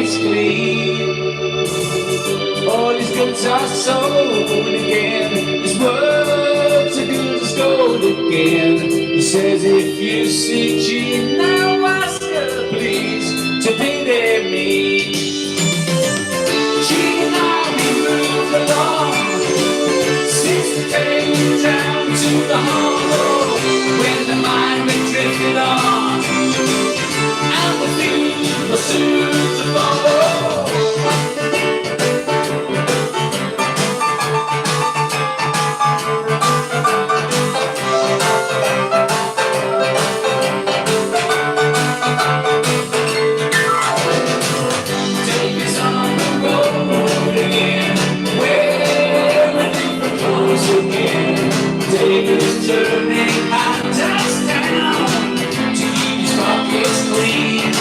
pockets clean. All his goods are sold again. His words are good as gold again. He says, if you see Jean, now ask her please to be near me. Jean and I, we moved along since the day down to the hollow, when the mind we drifted on, and the few were soon to follow. Turning hands down to keep his pockets clean,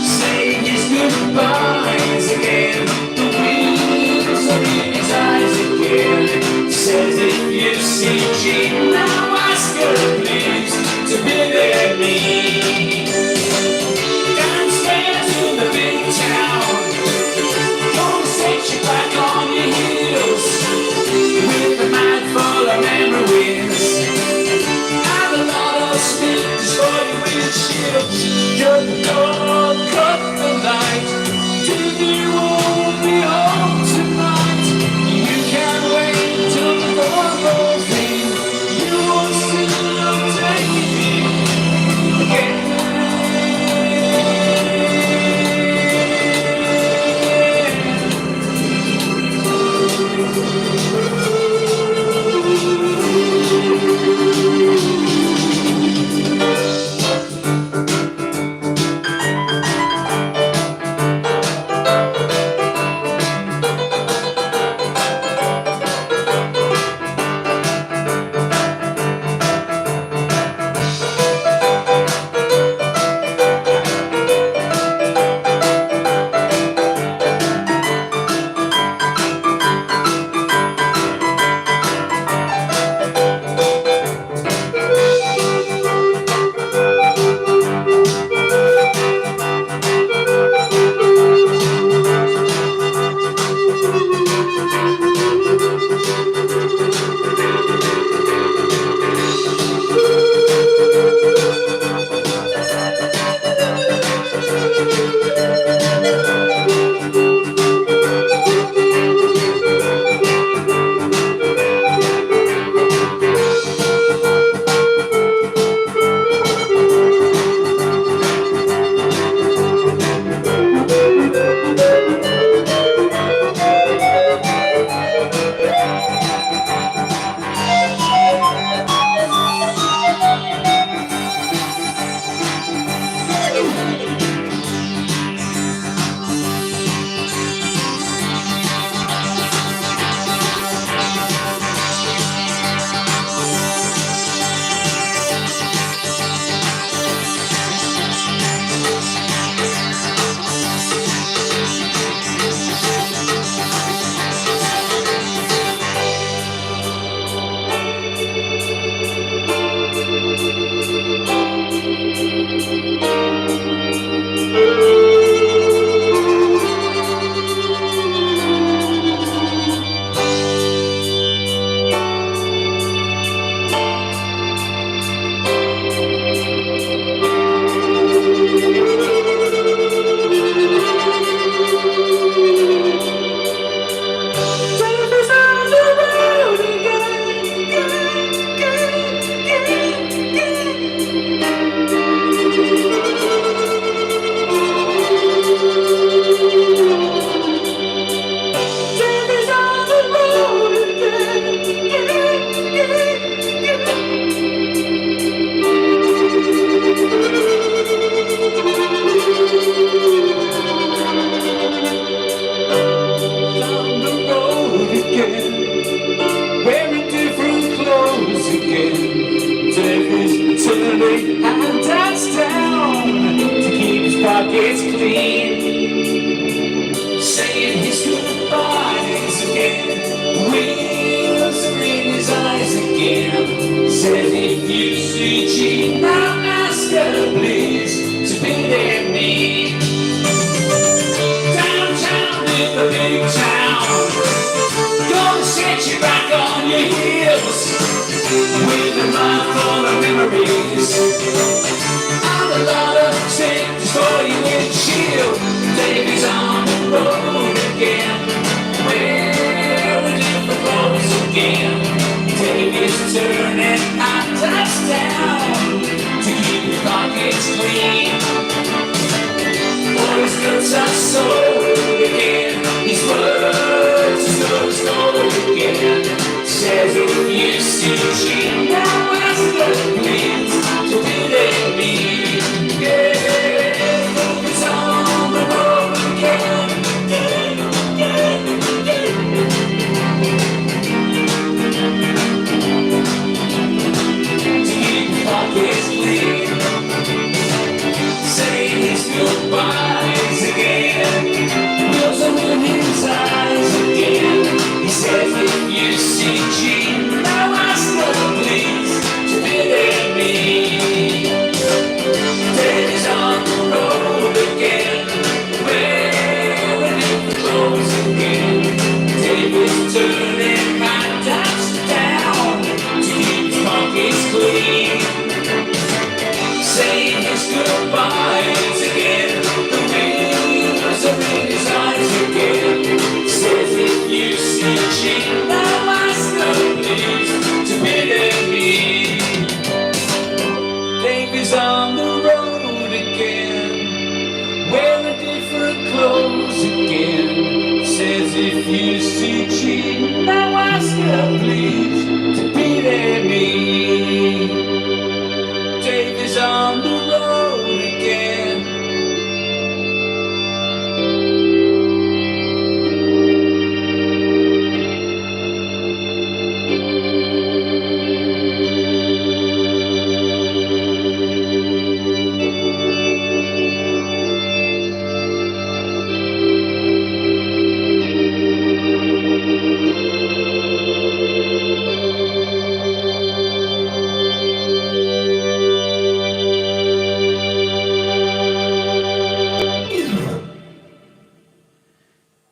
saying his goodbyes again. The wheels are in his eyes again. Says if you see Jean, now ask her please to be near me. Downstairs in the big town, gonna set you back on your heels with a mind full of memories and a lot of stickers for your windshield. Shut the door, cut the light. Do you won't be home tonight? You can't wait till the door goes in. You won't still take me again. Pockets clean, saying his goodbyes again. Wheels are in his eyes again. Says if you see Jean, now ask her please to be near me. with a mind full of memories. And a lot of things for you with chill. Davey's on the road again. Wearing different clothes again. Davey's turning hot touchdown to keep his pockets clean. His guts are sold again. His words are sold again. Says if you see Jim, now ask the please to believe me. Yeah, it's on the road again. To keep pockets clean. Say his goodbyes again. Wheels are in his eyes again. He says if you see Jean, now ask her please to believe me. Daddy's on the road again, wearing different clothes again. David's turning my taps down to keep his pockets clean. Saying his goodbyes again. The wheels are in his eyes again. Says if you see Jim, now ask her please to believe me. Davy's on the road again, wearing different clothes again. Says if you see Jim, now ask her please to believe me. Davy's on the road again.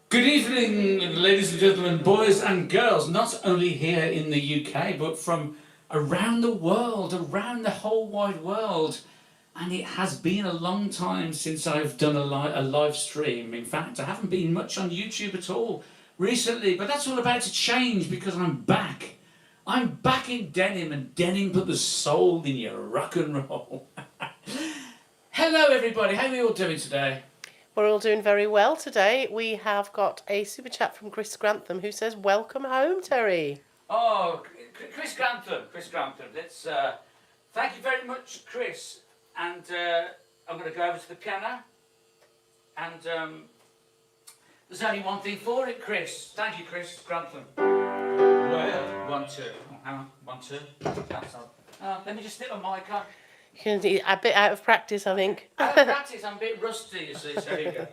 Good evening, ladies and gentlemen, boys and girls, not only here in the UK, but from around the world, around the whole wide world. And it has been a long time since I've done a live stream. In fact, I haven't been much on YouTube at all recently, but that's all about to change because I'm back. I'm back in denim, and denim put the soul in your rock and roll. Hello everybody, how are you all doing today? We're all doing very well today. We have got a super chat from Chris Grantham who says, welcome home, Terry. Oh, Chris Grantham. Let's thank you very much, Chris. And I'm going to go over to the piano. And there's only one thing for it, Chris. Thank you, Chris Grantham. Well, 1, 2. Oh, hang on, 1, 2. That's all. Let me just stick my mic on. You're a bit out of practice, I think. Out of practice, I'm a bit rusty, you see, so here you go.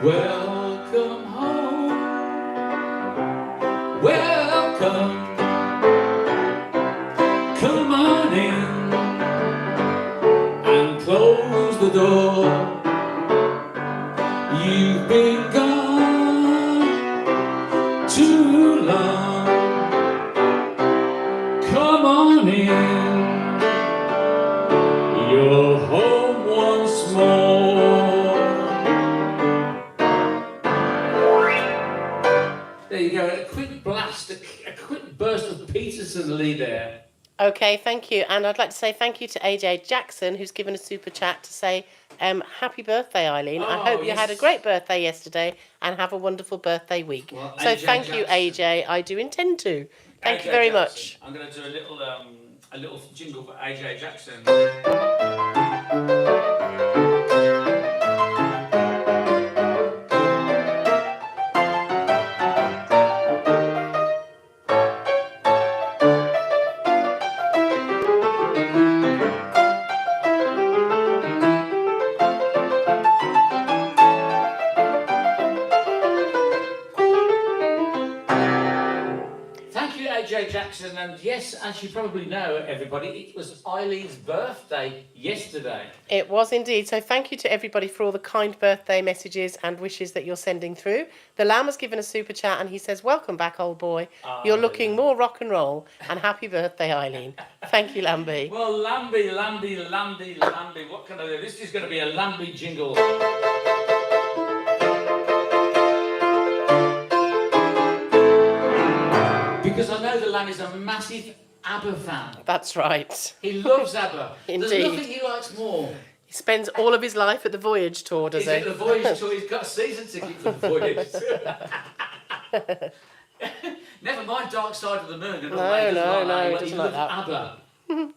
Welcome home. Welcome. Come on in and close the door. You've been gone too long. Come on in. You're home once more. There you go, a quick blast, a quick burst of Peterson Lee there. Okay, thank you. And I'd like to say thank you to AJ Jackson, who's given a super chat to say, happy birthday, Eileen. I hope you had a great birthday yesterday and have a wonderful birthday week. Well, so AJ thank Jackson. You, AJ. I do intend to. Thank you very much. I'm going to do a little jingle for AJ Jackson. AJ Jackson, and yes, as you probably know, everybody, it was Eileen's birthday yesterday. It was indeed. So thank you to everybody for all the kind birthday messages and wishes that you're sending through. The Lamb has given a super chat and he says, welcome back, old boy. You're looking more rock and roll, and happy birthday, Eileen. Thank you, Lambie. Well, Lambie, what can I do? This is going to be a Lambie jingle. Because I know the Lamb is a massive ABBA fan. That's right. He loves ABBA. Indeed. There's nothing he likes more. He spends all of his life at the Voyage tour, does he? He's at the Voyage tour. He's got a season ticket for the Voyage tour. Never mind Dark Side of the Moon. And all that. No, he he doesn't like loves that. ABBA.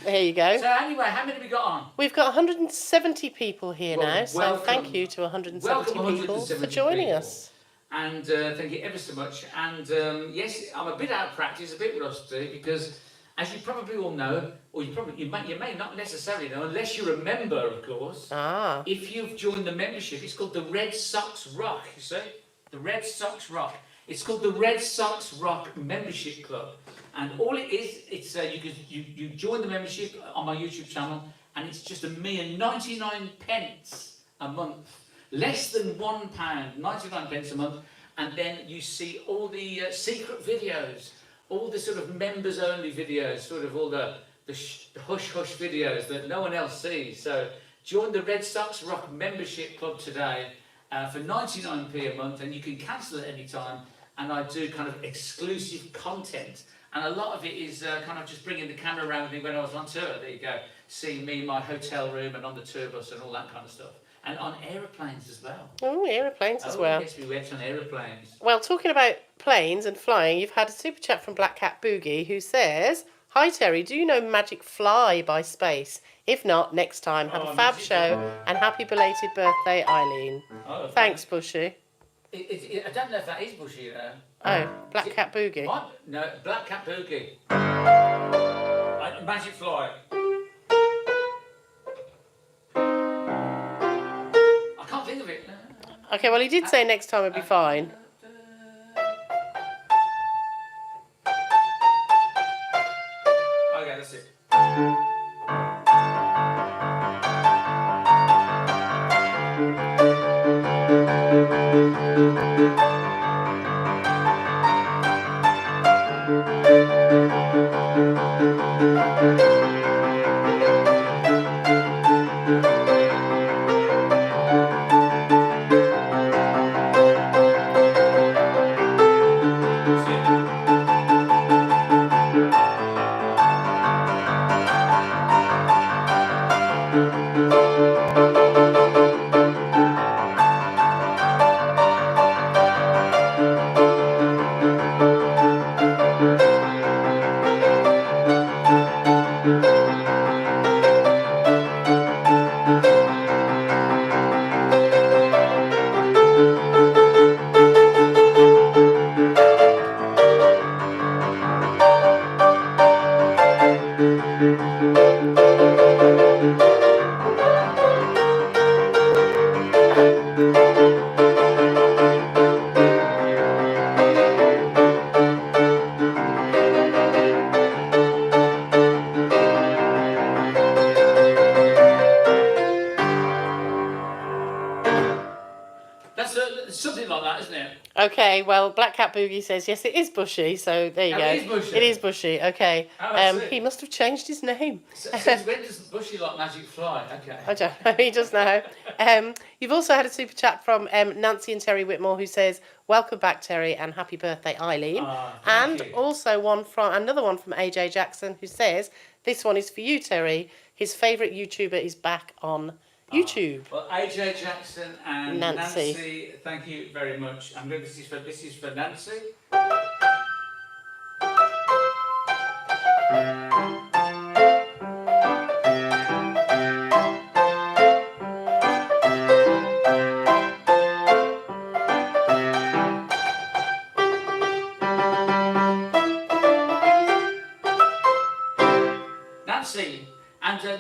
There you go. So anyway, how many have we got on? We've got 170 people here now, so welcome. thank you to 170 Welcome, people 170 for joining people. us. And thank you ever so much. And yes, I'm a bit out of practice, a bit rusty, because as you probably all know, or you may not necessarily know, unless you're a member, of course. If you've joined the membership, it's called the Red Sox Rock. You see, the Red Sox Rock. It's called the Red Sox Rock Membership Club, and all it is, it's you join the membership on my YouTube channel, and it's just a mere 99 pence a month. Less than £1, 99 pence a month, and then you see all the secret videos, all the sort of members-only videos, sort of all the hush-hush videos that no one else sees. So join the Red Sox Rock Membership Club today for 99p a month, and you can cancel at any time, and I do kind of exclusive content. And a lot of it is kind of just bringing the camera around with me when I was on tour. There you go, seeing me in my hotel room and on the tour bus and all that kind of stuff. And on aeroplanes as well. Oh, aeroplanes as well. Yes, we went on aeroplanes. Well, talking about planes and flying, you've had a super chat from Black Cat Boogie who says, hi Terry, do you know Magic Fly by Space? If not, next time, have a fab show and happy belated birthday, Eileen. Oh, thanks, Bushy. I don't know if that is Bushy, you know. Oh, Black Cat Boogie. What? No, Black Cat Boogie. Magic Fly. I can't think of it. Okay, well, he did say next time it'd be fine. Okay, that's it. Something like that, isn't it? Okay, well, Black Cat Boogie says, yes, it is Bushy, so there you go. It is Bushy. It is Bushy, okay. Oh, He must have changed his name. Since when does Bushy like Magic Fly? Okay. I don't know, he does now. You've also had a super chat from Nancy and Terry Whitmore who says, welcome back, Terry, and happy birthday, Eileen. Thank you. Also another one from AJ Jackson who says, this one is for you, Terry. His favourite YouTuber is back on YouTube. Well, AJ Jackson and Nancy, thank you very much. This is for Nancy.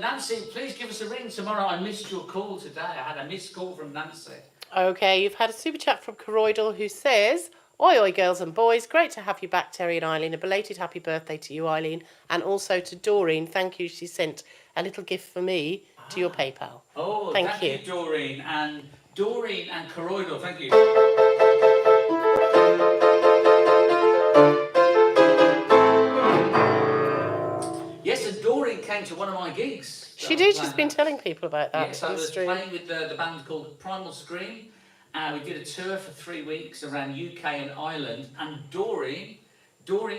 Nancy, please give us a ring tomorrow. I missed your call today. I had a missed call from Nancy. Okay, you've had a super chat from Coroidal who says, Oi, oi, girls and boys. Great to have you back, Terry and Eileen. A belated happy birthday to you, Eileen. And also to Doreen. Thank you. She sent a little gift for me to your PayPal. Oh, thank you. Doreen. And Doreen and Coroidal, thank you. Yes, and Doreen came to one of my gigs. She did. She's been telling people about that. Yes, I was playing with the band called Primal Scream. We did a tour for 3 weeks around UK and Ireland, and Doreen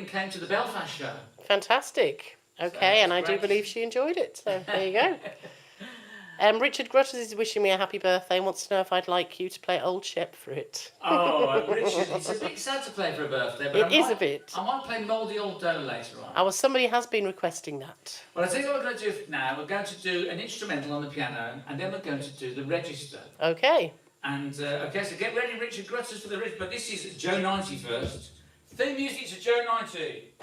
came to the Belfast show. Fantastic. Okay, and I do believe she enjoyed it. So there you go. Richard Grutters is wishing me a happy birthday and wants to know if I'd like you to play Old Shep for it. Oh, Richard, it's a bit sad to play for a birthday, but It is a bit. I might play Mouldy Old Dough later on. Oh, well, somebody has been requesting that. Well, I tell you what we're going to do now. We're going to do an instrumental on the piano, and then we're going to do the register. Okay. And, okay, so get ready, Richard Grutters, for the register. But this is Joe 90 first. Theme music to Joe 90.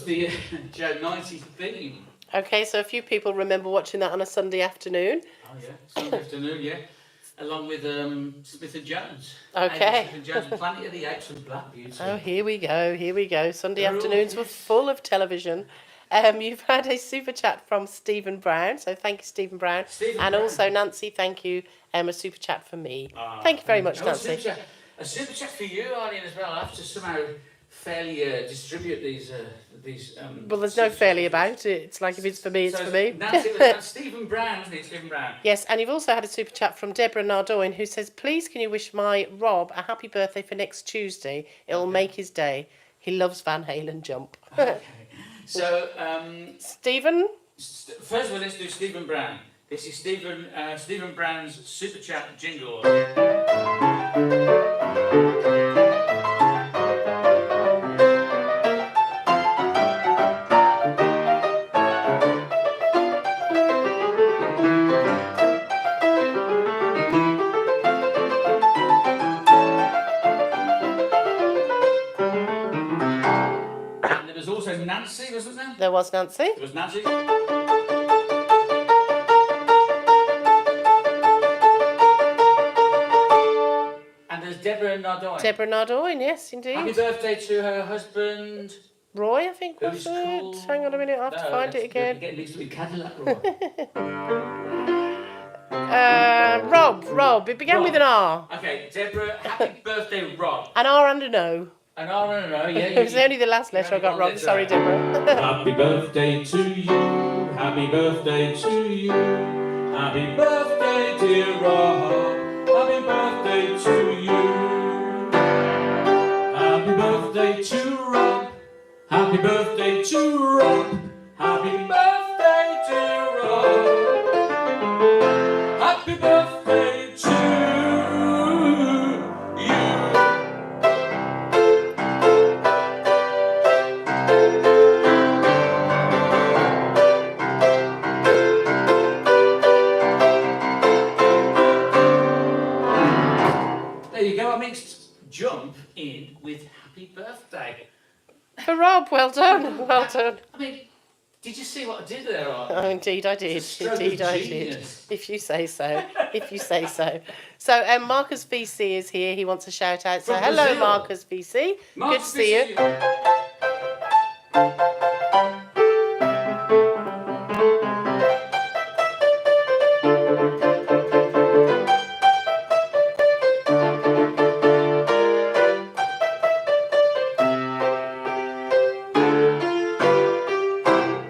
The Joe 90 theme. Okay, so a few people remember watching that on a Sunday afternoon. Oh yeah, Sunday afternoon, yeah. Along with Smith and Jones. Okay. Smith and Jones, Planet of the Apes and Black Beauty. Oh, here we go. Sunday afternoons were full of television. You've had a super chat from Stephen Brown, so thank you, Stephen Brown. And also, Nancy, thank you, a super chat for me. Thank you very much, Nancy. A super chat for you, Arlene, as well. I'll have to somehow fairly distribute these. Well, there's no fairly about it. It's like if it's for me, it's for me. Nancy, that's Stephen Brown, isn't it? Stephen Brown. Yes, and you've also had a super chat from Deborah Nardoin, who says, please can you wish my Rob a happy birthday for next Tuesday? It'll make his day. He loves Van Halen Jump. Okay. So, Stephen? First of all, let's do Stephen Brown. This is Stephen Brown's super chat jingle. there's also Nancy, wasn't there? There was Nancy. There was Nancy. And there's Deborah Nardoin. Deborah Nardoin, yes, indeed. Happy birthday to her husband. Roy, I think, was Who's it? called... Hang on a minute, I have to find it again. Getting mixed with Cadillac Roy. Rob. It began with an R. Okay, Deborah, happy birthday, Rob. An R and an O. An R and an O, yeah. It was only the last letter I got wrong. Sorry, Deborah. Happy birthday to you. Happy birthday to you. Happy birthday, dear Rob. Happy birthday to you. Happy birthday to Rob. Happy birthday to Rob. Happy birthday, dear Rob. Happy birthday to you. There you go, I mixed jump in with happy birthday. For Rob, well done. Well done. I mean, did you see what I did there? Oh, indeed I did. It's a stroke of Indeed I did. genius. If you say so. If you say so. So Marcus VC is here. He wants a shout out. So From hello, Brazil. Marcus VC. Good to see you.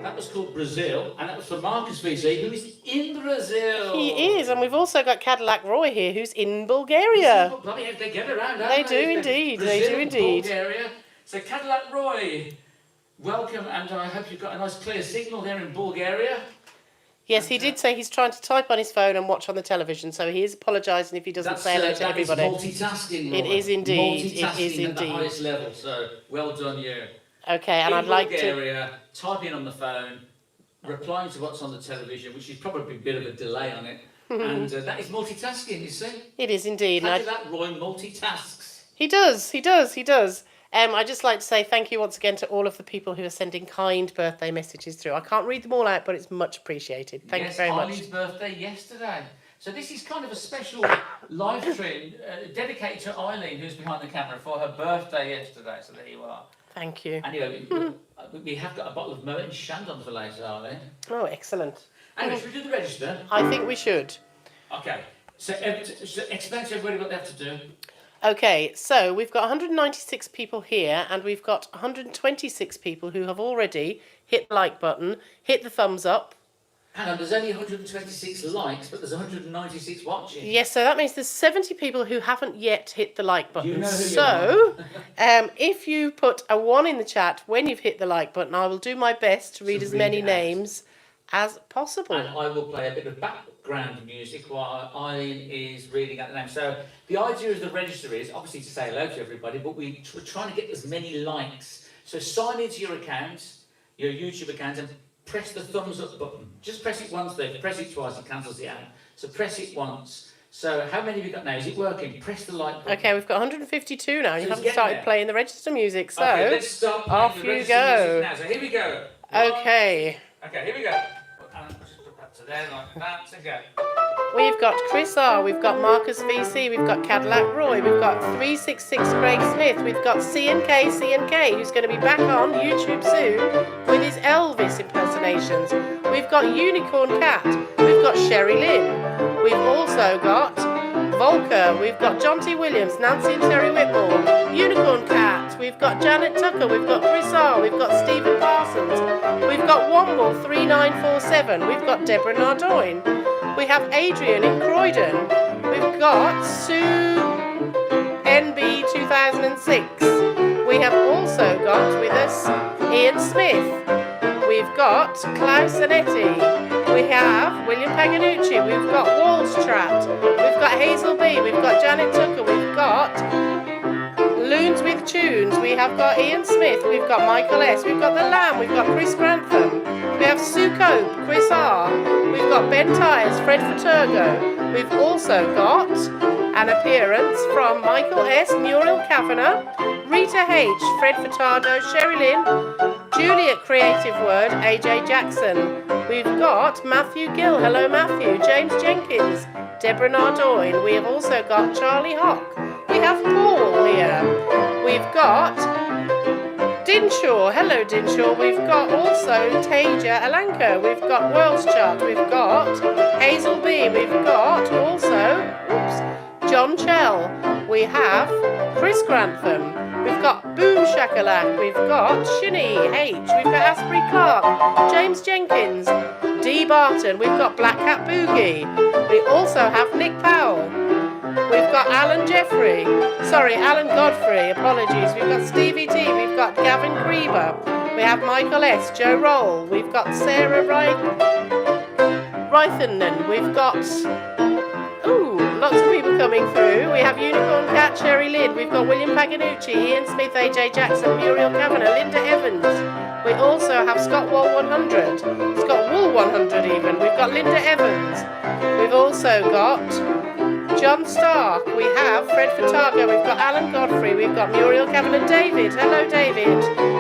That was called Brazil, and that was for Marcus VC, who is in Brazil. He is, and we've also got Cadillac Roy here, who's in Bulgaria. Oh, bloody hell, they get around, don't They they? do indeed, they do Brazil, indeed. Bulgaria. So Cadillac Roy, welcome, and I hope you've got a nice clear signal there in Bulgaria. Yes, he did say he's trying to type on his phone and watch on the television, so he is apologising if he doesn't say hello to that is everybody. multitasking, It Roy. is indeed, it Multitasking is at the indeed. highest level, so well done you. Okay, and in I'd like to... Bulgaria, typing on the phone, replying to what's on the television, which is probably a bit of a delay on it, and that is multitasking, you see. It is indeed. And Cadillac Roy multitasks. He does. I'd just like to say thank you once again to all of the people who are sending kind birthday messages through. I can't read them all out, but it's much appreciated. Thank you very much. Eileen's birthday yesterday. So this is kind of a special live stream dedicated to Eileen, who's behind the camera, for her birthday yesterday. So there you are. Thank you. Anyway, we have got a bottle of Merton Shandon for later, Eileen. Oh, excellent. Anyway, should we do the register? I think we should. Okay. So explain to everybody what they have to do. Okay, so we've got 196 people here, and we've got 126 people who have already hit the like button, hit the thumbs up. Hang on, there's only 126 likes, but there's 196 watching. Yes, so that means there's 70 people who haven't yet hit the like button. You know who you So, if you put a 1 in the chat when you've hit the like button, I will do my best to read as many it out. names as possible. And I will play a bit of background music while Eileen is reading out the names. So the idea of the register is obviously to say hello to everybody, but we're trying to get as many likes. So sign into your account, your YouTube account, and press the thumbs up button. Just press it once there. If you press it twice, it cancels it out. So press it once. So how many have you got now? Is it working? Press the like button. Okay, we've got 152 now, and you So it's haven't getting started there. playing the register music, so Okay, let's start playing off the you register go. music now. So here we go. Okay, Okay, here we go. And just put that to there like that to go. we've got Chris R, we've got Marcus VC, we've got Cadillac Roy, we've got 366 Craig Smith, we've got CNK, who's going to be back on YouTube soon with his Elvis impersonations. We've got Unicorn Cat, we've got Sherry Lynn, we've also got Volker, we've got John T. Williams, Nancy and Terry Whitmore, Unicorn Cat, we've got Janet Tucker, we've got Chris R, we've got Stephen Parsons, we've got Womble 3947, we've got Deborah Nardoin, we have Adrian in Croydon, we've got Sue NB 2006, we have also got with us Ian Smith, we've got Klaus Zanetti, we have William Paganucci, we've got Wallstrat, we've got Hazel B, we've got Janet Tucker, we've got Loons with Tunes, we have got Ian Smith, we've got Michael S, we've got The Lamb, we've got Chris Grantham, we have Sue Cope, Chris R, we've got Ben Tyers, Fred Faturgo, we've also got an appearance from Michael S, Muriel Kavanagh, Rita H, Fred Furtado, Sherry Lynn, Juliet Creative Word, AJ Jackson. We've got Matthew Gill. Hello, Matthew. James Jenkins. Deborah Nardoin. We have also got Charlie Hock. We have Paul here. We've got Dinshaw. Hello, Dinshaw. We've got also Taja Alanko. We've got World's Chart. We've got Hazel B. We've got also, John Chell. We have Chris Grantham. We've got Boom Shakalak. We've got Shinny H. We've got Asprey Clark. James Jenkins. D. Barton. We've got Black Cat Boogie. We also have Nick Powell. We've got Alan Godfrey, apologies. We've got Stevie T, we've got Gavin Grieber, we have Michael S, Joe Roll, we've got Sarah Reithanen, we've got, lots of people coming through. We have Unicorn Cat, Cherry Lynn, we've got William Paganucci, Ian Smith, AJ Jackson, Muriel Kavanagh, Linda Evans. We also have Scott Wool 100, Scott Wool 100 even. We've got Linda Evans. We've also got John Stark, we have Fred Fatago, we've got Alan Godfrey, we've got Muriel Kavanagh, David, hello David,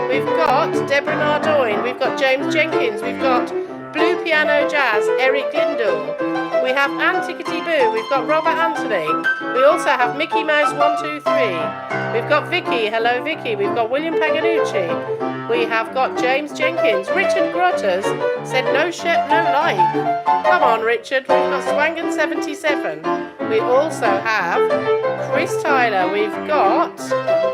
we've got Deborah Nardoin, we've got James Jenkins, we've got Blue Piano Jazz, Eric Lindell, we have Antiquity Boo, we've got Robert Anthony, we also have Mickey Mouse 123, we've got Vicky, hello Vicky, we've got William Paganucci, we have got James Jenkins, Richard Grutters said no like, come on Richard, we've got Swangan 77, we also have Chris Tyler, we've got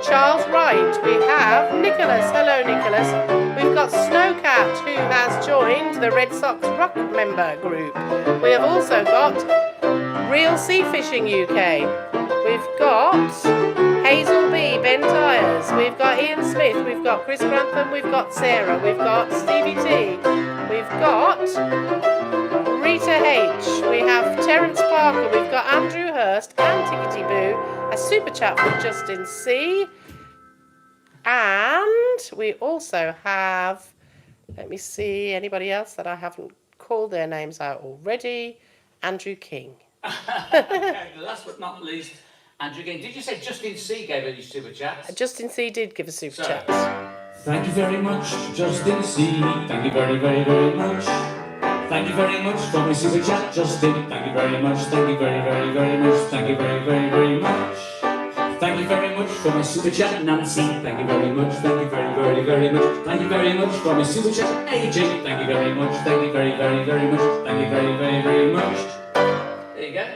Charles Wright, we have Nicholas, hello Nicholas, we've got Snowcat who has joined the Red Sox Rock member group, we have also got Real Sea Fishing UK, we've got Hazel B, Ben Tyers, we've got Ian Smith, we've got Chris Grantham, we've got Sarah, we've got Stevie T, we've got Rita H, we have Terence Parker, we've got Andrew Hurst, Antiquity Boo, a super chat from Justin C, and we also have, let me see, anybody else that I haven't called their names out already, Andrew King. Okay, last but not least, Andrew King. Did you say Justin C gave any super chats? Justin C did give a super chat. Thank you very much, Justin C. Thank you very, very, very much. Thank you very much for my super chat, Justin. Thank you very much. Thank you very, very, very much. Thank you very, very, very much. Thank you very much for my super chat, Nancy. Thank you very much. Thank you very, very, very much. Thank you very much for my super chat, AJ. Thank you very much. Thank you very, very, very much. Thank you very, very, very much. There you go.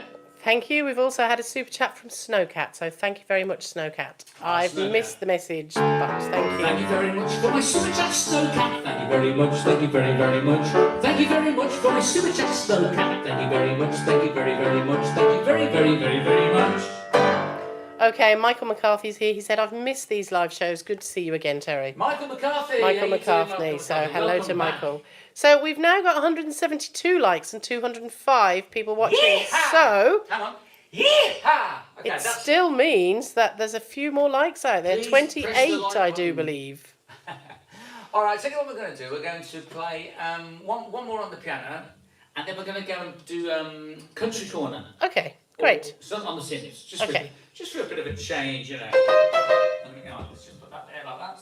Thank you. We've also had a super chat from Snowcat, so thank you very much, Snowcat. I've missed the message, but thank you. Thank you very much for my super chat, Snowcat. Thank you very much. Thank you very, very much. Thank you very much for my super chat, Snowcat. Thank you very much. Thank you very, very much. Thank you very, very, very, very much. Okay, Michael McCarthy's here. He said, I've missed these live shows. Good to see you again, Terry. Michael McCarthy. Michael McCarthy. So hello to Michael. So we've now got 172 likes and 205 people watching. Yeehaw! So Hang on. Yeehaw! Okay, it still means that there's a few more likes out there. Please 28, press the like I do button. believe. All right, so what we're going to do, we're going to play one more on the piano, and then we're going to go and do Country Corner. Okay, great. Or something on the synths. Just for a bit of a change, you know. Let me go, let's just put that there like that.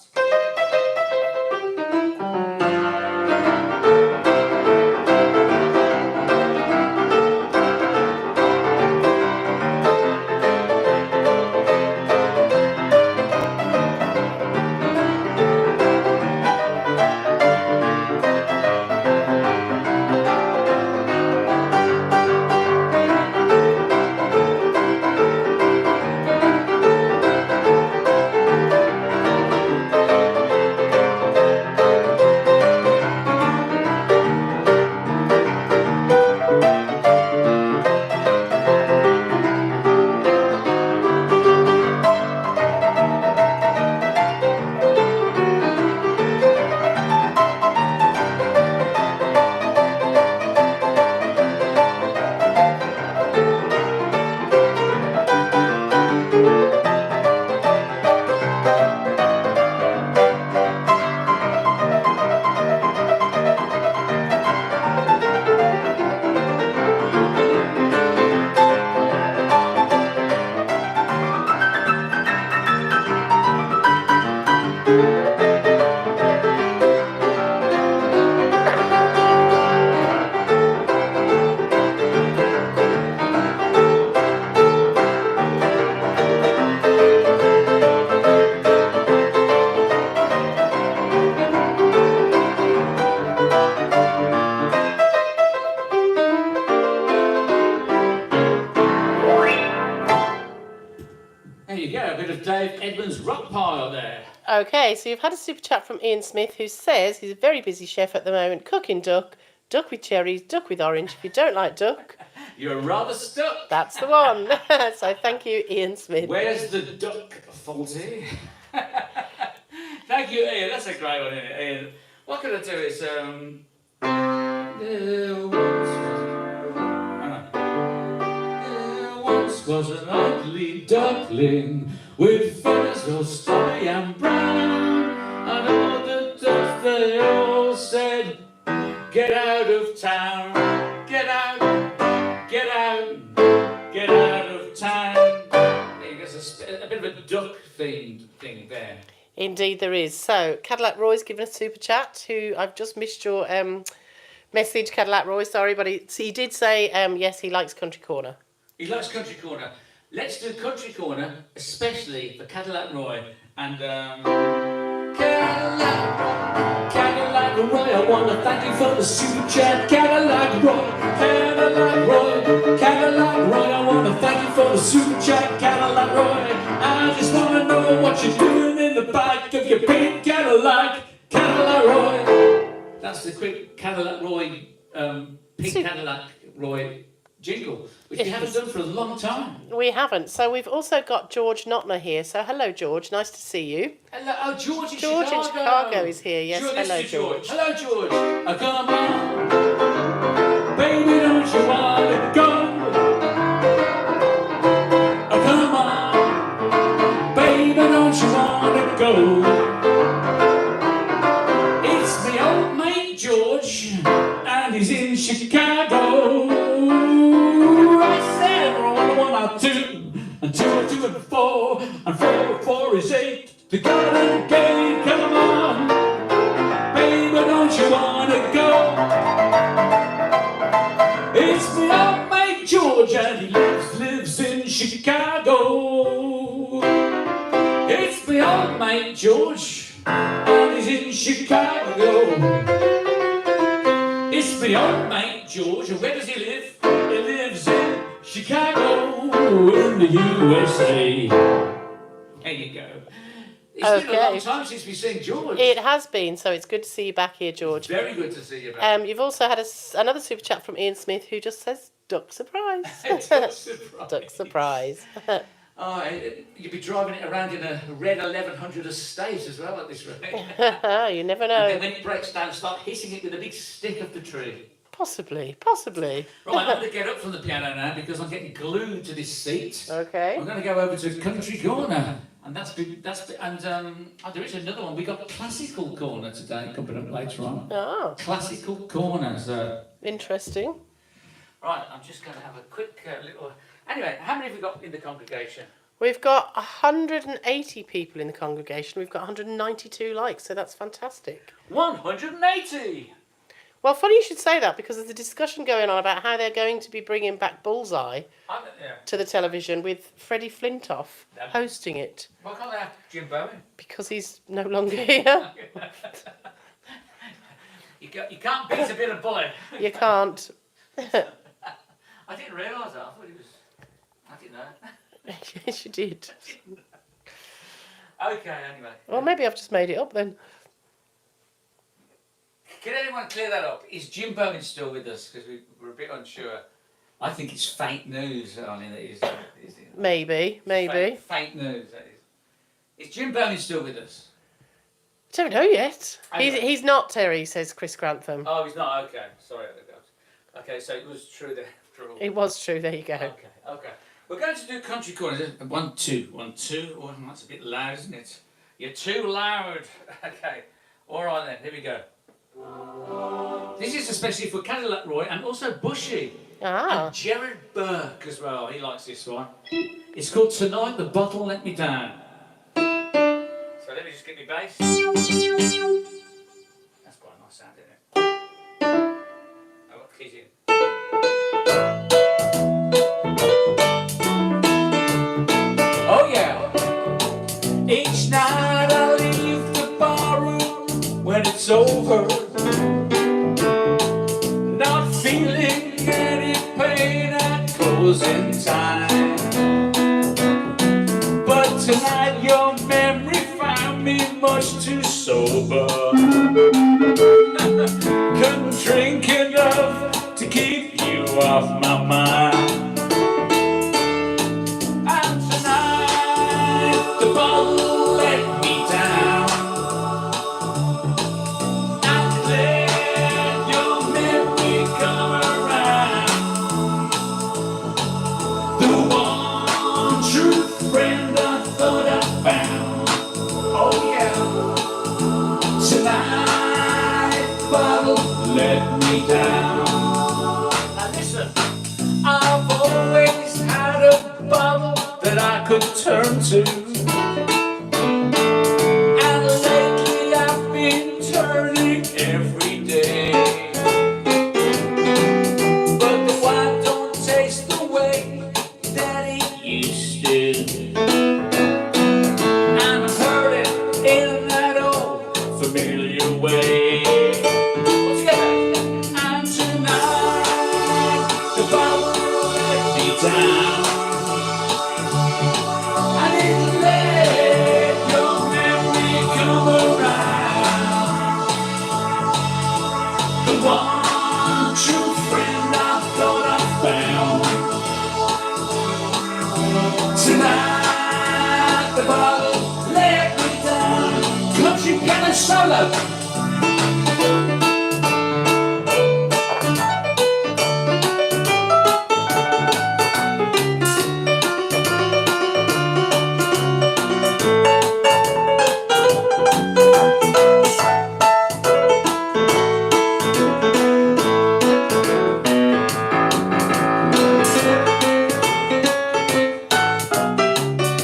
Edmonds rock pile there. Okay, so you've had a super chat from Ian Smith, who says he's a very busy chef at the moment, cooking duck with cherries, duck with orange. If you don't like duck, You're rather stuck. that's the one. So thank you, Ian Smith. Where's the duck, Faulty? Thank you, Ian. That's a great one, isn't it, Ian? What can I do? It's There once was an ugly duckling with feathers all stubby and brown, and all the ducks they all said, "Get out of town, get out, get out, get out of town." There's a bit of a duck-themed thing there. Indeed there is. So, Cadillac Roy's given a super chat, who I've just missed your message, Cadillac Roy, sorry, but he did say, yes, he likes Country Corner. He likes Country Corner. Let's do Country Corner, especially for Cadillac Roy. And, Cadillac Roy, I want to thank you for the super chat. Cadillac Roy, Cadillac Roy, Cadillac Roy, I want to thank you for the super chat. Cadillac Roy, I just want to know what you're doing in the back of your pink Cadillac. Cadillac Roy. That's the quick Cadillac Roy, pink Cadillac Roy jingle, which we haven't done for a long time. We haven't. So we've also got George Notner here. So hello, George. Nice to see you. Hello, oh, George in George Chicago. in Chicago is here. Yes, George, hello, this is George. Hello, George. Oh, come on, baby, don't you want to go? Oh, come on, baby, don't you want to go? It's my old mate George, and he's in Chicago. I said one or two, and two or two and four, and four or four is eight. The Garden Gate, come on, baby, don't you wanna go? It's my old mate George, and he lives in Chicago. It's my old mate George, and he's in Chicago. It's my old mate George, and where does he live? He lives in Chicago, in the USA. There you go. It's been a long time since we've seen George. It has been, so it's good to see you back here, George. Very good to see you back. You've also had another super chat from Ian Smith, who just says, duck surprise. Duck surprise. Duck surprise. Oh, you'd be driving it around in a red 1100 estate as well at this rate. You never know. And then when it breaks down, start hitting it with a big stick of the tree. Possibly. Right, I'm going to get up from the piano now because I'm getting glued to this seat. Okay. I'm going to go over to Country Corner, and there is another one. We got Classical Corner today coming up later on. Oh. Classical Corner. So. Interesting. Right, I'm just going to have a quick little. Anyway, how many have we got in the congregation? We've got 180 people in the congregation. We've got 192 likes, so that's fantastic. 180. Well, funny you should say that, because there's a discussion going on about how they're going to be bringing back Bullseye to the television with Freddie Flintoff hosting it. Why can't they have Jim Bowen? Because he's no longer here. You can't beat a bit of bullet. You can't. I didn't realise that. I thought he was. I didn't know. Yes, you did. Okay, anyway. Well, maybe I've just made it up then. Can anyone clear that up? Is Jim Bowen still with us? Because we're a bit unsure. I think it's fake news, Arlene, that is. Maybe. Fake news, that is. Is Jim Bowen still with us? Don't know yet. Anyway. He's not, Terry, says Chris Grantham. Oh, he's not? Okay, sorry. Okay, so it was true there. It was true, there you go. Okay. We're going to do Country Corner. 1, 2, 1, 2. Oh, that's a bit loud, isn't it? You're too loud. Okay. All right then, here we go. This is especially for Cadillac Roy and also Bushy. Ah. And Gerard Burke as well. He likes this one. It's called Tonight the Bottle Let Me Down. So let me just get my bass. That's quite a nice sound, isn't it? Oh, what key's in? Oh yeah. Each night I leave the barroom when it's over, not feeling any pain at closing time. But tonight you're drink enough to keep you off my mind. And tonight the bottle let me down. And let your memory come around. The one true friend I thought I found. Oh yeah. Tonight the bottle let me down. Now listen, I've always had a bottle that I could turn to. And lately I've been turning every day. But the wine don't taste the way that it used to. And I'm hurting in that old familiar way. What's that? And tonight the bottle let me down. I didn't let your memory come around. The one true friend I thought I found. Tonight the bottle let me down. Country piano solo.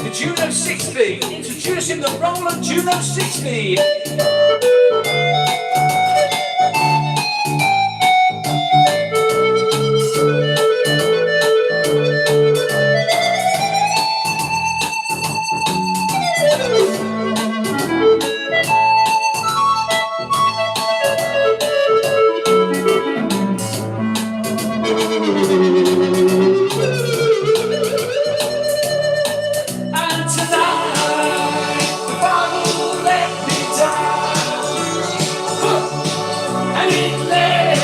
The Juno 60, introducing the Roland Juno 60. And tonight the bottle let me down. And it let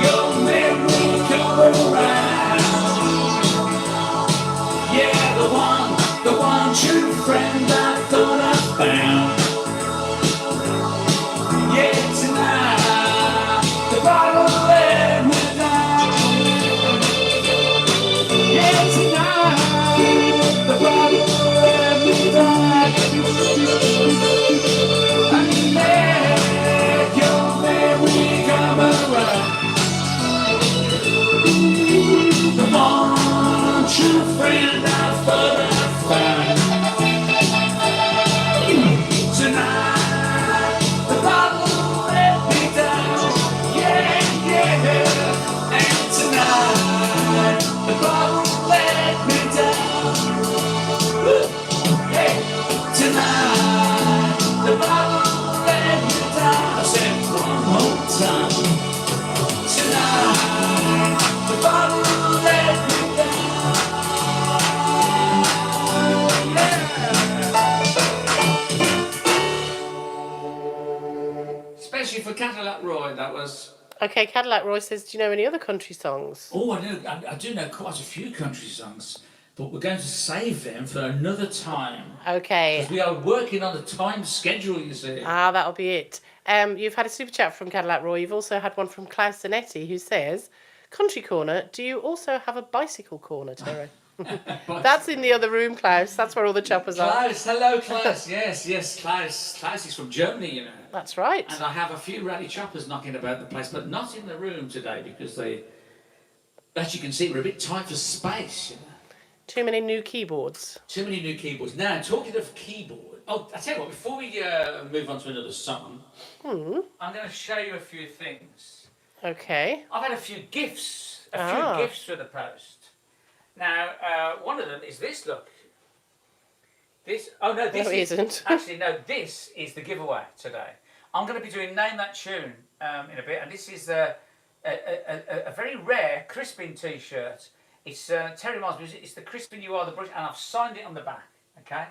your memory come around. Yeah, the one true friend I thought I found. Yeah, tonight the bottle let me down. Yeah, tonight the bottle let me down. And let your memory come around. The one true friend I thought I found. Tonight the bottle let me down. Yeah, yeah. And tonight the bottle let me down. Hey, tonight the bottle let me down. I said one more time. Tonight the bottle let me down. Yeah. Especially for Cadillac Roy, that was. Okay, Cadillac Roy says, do you know any other country songs? Oh, I do know quite a few country songs, but we're going to save them for another time. Okay. Because we are working on a time schedule, you see. Ah, that'll be it. You've had a super chat from Cadillac Roy. You've also had one from Klaus Zanetti, who says, Country Corner, do you also have a bicycle corner, Terry? That's in the other room, Klaus. That's where all the choppers are. Klaus, hello, Klaus. Yes, Klaus. Klaus is from Germany, you know. That's right. And I have a few rally choppers knocking about the place, but not in the room today because they, as you can see, we're a bit tight for space, you know. Too many new keyboards. Too many new keyboards. Now, talking of keyboard, I tell you what, before we move on to another song, I'm going to show you a few things. Okay. I've had a few gifts, through the post. Now, one of them is this, look. This, oh no, this isn't. Actually, no, this is the giveaway today. I'm going to be doing Name That Tune in a bit, and this is a very rare Crispin t-shirt. It's Terry Miles music. It's the Crispin You Are the Brush, and I've signed it on the back. Okay,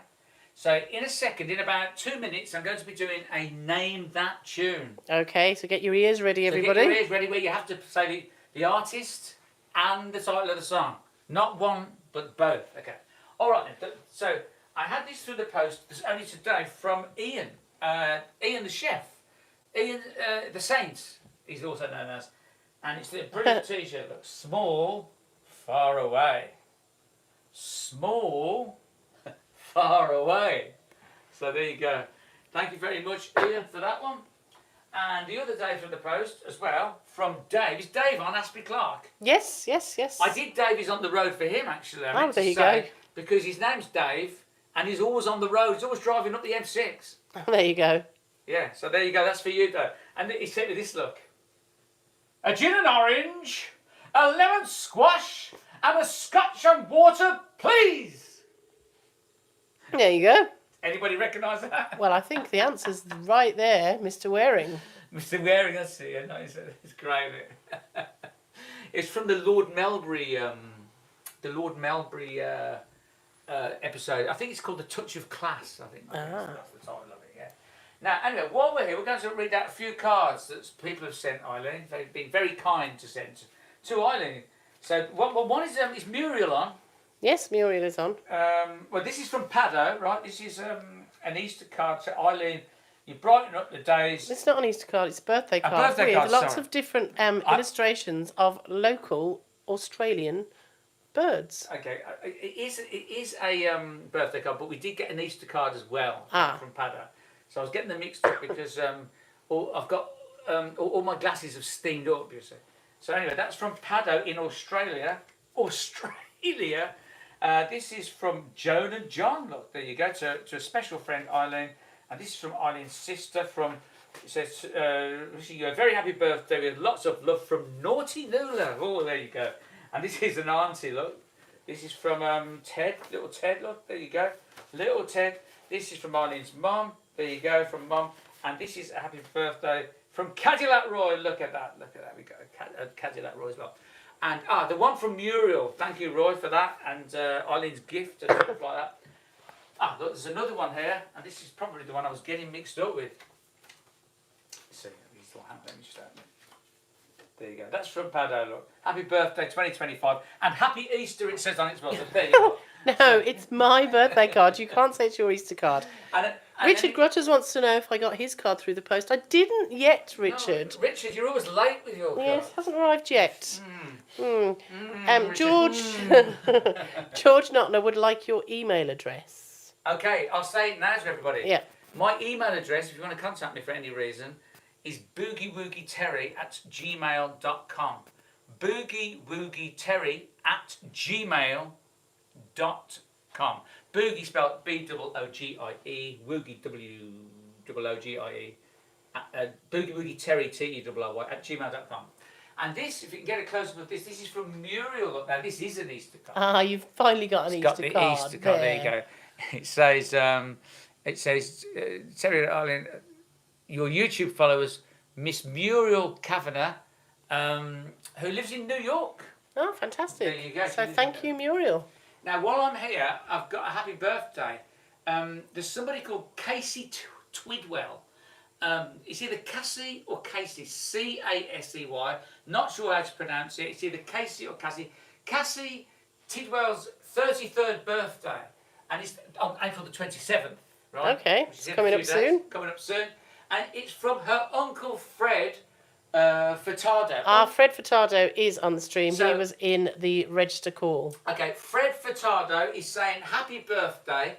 So in a second, in about 2 minutes, I'm going to be doing a Name That Tune. Okay, so get your ears ready, everybody. So get your ears ready where you have to say the artist and the title of the song. Not one, but both. Okay. All right then. So I had this through the post. This only today from Ian. Ian the chef. Ian the Saint, he's also known as. And it's a brilliant t-shirt. Look, small, far away. Small, far away. So there you go. Thank you very much, Ian, for that one. And the other day from the post as well, from Dave. Is Dave on Asprey Clark? Yes. I did Davies on the road for him, actually. Oh, there you go. Because his name's Dave, and he's always on the road. He's always driving up the M6. There you go. Yeah, so there you go. That's for you, Dave. And he sent me this look. A gin and orange, a lemon squash, and a scotch and water, please. There you go. Anybody recognise that? Well, I think the answer's right there, Mr. Waring. Mr. Waring, that's it. Yeah, no, it's great. Isn't it? It's from the Lord Melbury episode. I think it's called The Touch of Class. I think that's the title of it. Yeah. Now, anyway, while we're here, we're going to read out a few cards that people have sent Eileen. They've been very kind to send to Eileen. So, one is Muriel on. Yes, Muriel is on. Well, this is from Paddo, right? This is an Easter card to Eileen. You brighten up the days. It's not an Easter card, it's a birthday card. Birthday card, lots sorry. of different illustrations of local Australian birds. Okay, it is a birthday card, but we did get an Easter card as well from Paddo. So I was getting them mixed up because I've got all my glasses have steamed up, you see. So anyway, that's from Paddo in Australia. This is from Joan and John. Look, there you go, to a special friend, Eileen. And this is from Eileen's sister. It says, wishing you a very happy birthday with lots of love from Naughty Nula. Oh, there you go. And this is an auntie, look. This is from Ted, little Ted, look, there you go. Little Ted. This is from Eileen's mum. There you go, from mum. And this is a happy birthday from Cadillac Roy. Look at that. We got a Cadillac Roy as well. And the one from Muriel. Thank you, Roy, for that. And Eileen's gift and stuff like that. Look, there's another one here. And this is probably the one I was getting mixed up with. Let's see, let me just open it. There you go. That's from Paddo, look. Happy birthday, 2025. And happy Easter, it says on it as well. So there you go. No, it's my birthday card. You can't say it's your Easter card. And Richard Grutters wants to know if I got his card through the post. I didn't yet, Richard. No, Richard, you're always late with your card. Yes, hasn't arrived yet. George George Notner would like your email address. Okay, I'll say it now to everybody. Yeah. My email address, if you want to contact me for any reason, is boogiewoogieterry@gmail.com. boogiewoogieterry@gmail.com. Boogie spelled B-O-O-G-I-E, Woogie W-O-O-G-I-E, boogiewoogieterry T-E-R-R-Y @gmail.com. And this, if you can get a close-up of this is from Muriel. Look, now this is an Easter card. You've finally got an Easter card. Easter card. There you go. It says, Terry Arlen, your YouTube followers, Miss Muriel Kavanagh, who lives in New York. Oh, fantastic. There you go. So thank you, Muriel. Now, while I'm here, I've got a happy birthday. There's somebody called Casey Twidwell. It's either Cassie or Casey, C-A-S-E-Y. Not sure how to pronounce it. It's either Casey or Cassie. Cassie Tidwell's 33rd birthday. And it's on April the 27th, right? Okay, it's coming up soon. Coming up soon. And it's from her uncle Fred Furtado. Fred Furtado is on the stream. He was in the register call. Okay, Fred Furtado is saying happy birthday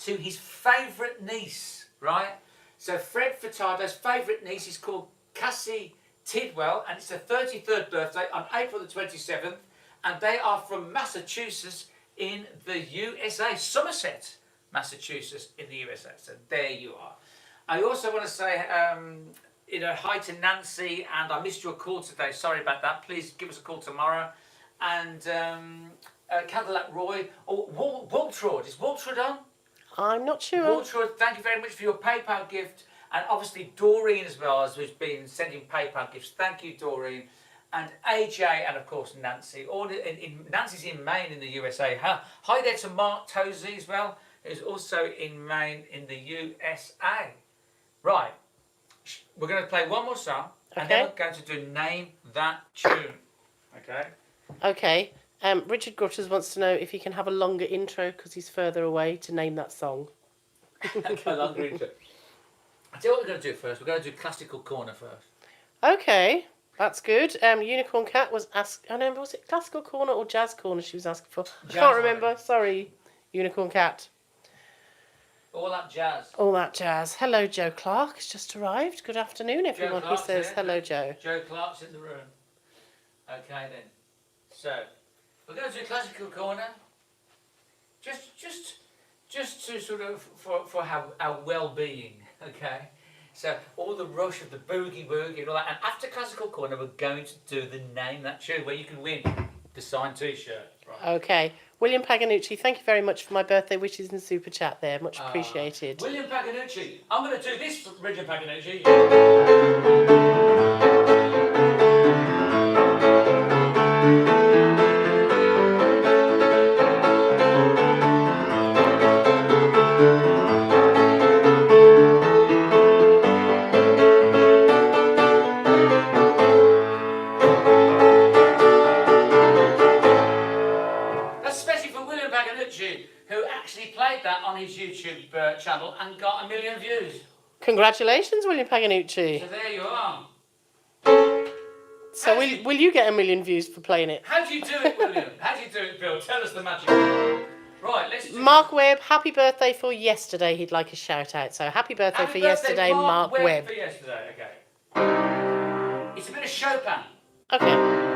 to his favourite niece, right? So Fred Furtado's favourite niece is called Cassie Tidwell, and it's her 33rd birthday on April the 27th, and they are from Massachusetts in the USA, Somerset, Massachusetts in the USA. So there you are. I also want to say, hi to Nancy, and I missed your call today. Sorry about that. Please give us a call tomorrow. And Cadillac Roy, or Waltrud. Is Waltrud on? I'm not sure. Waltrud, thank you very much for your PayPal gift. And obviously Doreen as well, who's been sending PayPal gifts. Thank you, Doreen. And AJ, and of course Nancy. Nancy's in Maine in the USA. Hi there to Mark Tosey as well, who's also in Maine in the USA. Right, we're going to play one more song, and then we're going to do Name That Tune. Okay? Okay. Richard Grutters wants to know if he can have a longer intro because he's further away to name that song. Okay, longer intro. I'll tell you what we're going to do first. We're going to do Classical Corner first. Okay, that's good. Unicorn Cat was asked. I know, was it Classical Corner or Jazz Corner she was asking for? I can't remember. Sorry, Unicorn Cat. All that jazz. All that jazz. Hello, Joe Clark has just arrived. Good afternoon, everyone. He says here. Hello, Joe. Joe Clark's in the room. Okay then. So we're going to do Classical Corner. Just to sort of for our well-being. Okay. So all the rush of the boogie woogie and all that. And after Classical Corner, we're going to do the Name That Tune, where you can win the signed T-shirt. Right. Okay. William Paganucci, thank you very much for my birthday wishes and super chat there. Much appreciated. William Paganucci. I'm going to do this for William Paganucci. Who actually played that on his YouTube channel and got 1 million views. Congratulations, William Paganucci. So there you are. So will you get 1 million views for playing it? How do you do it, William? How do you do it, Bill? Tell us the magic. Right, let's do Mark Webb, happy birthday for yesterday. He'd like a shout out. So happy birthday for yesterday, Mark Webb. For yesterday, okay. It's a bit of Chopin. Okay.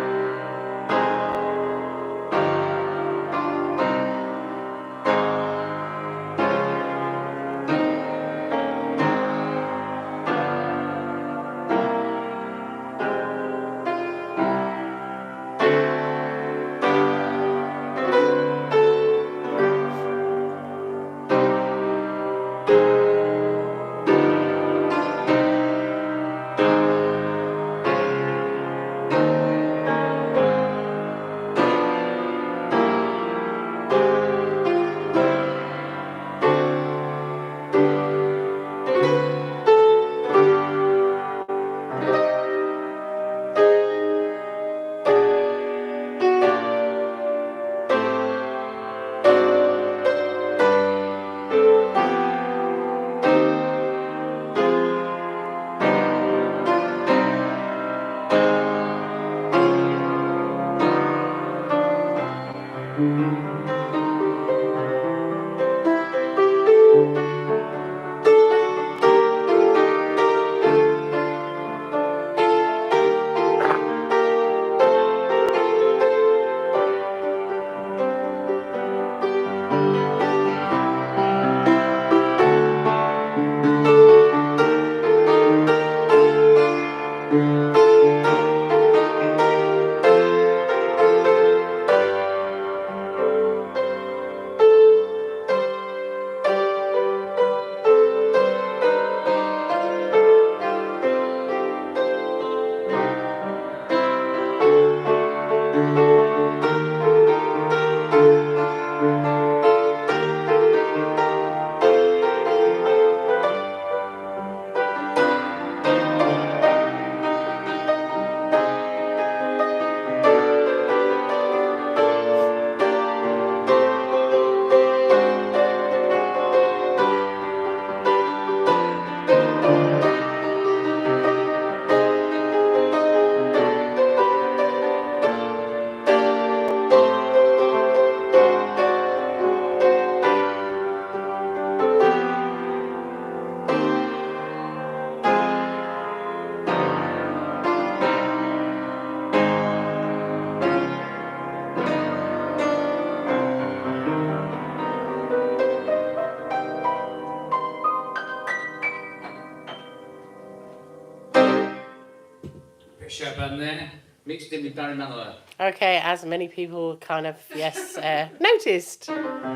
Chopin there, mixed in with Barry Manilow. Okay, as many people kind of, yes, noticed. Okay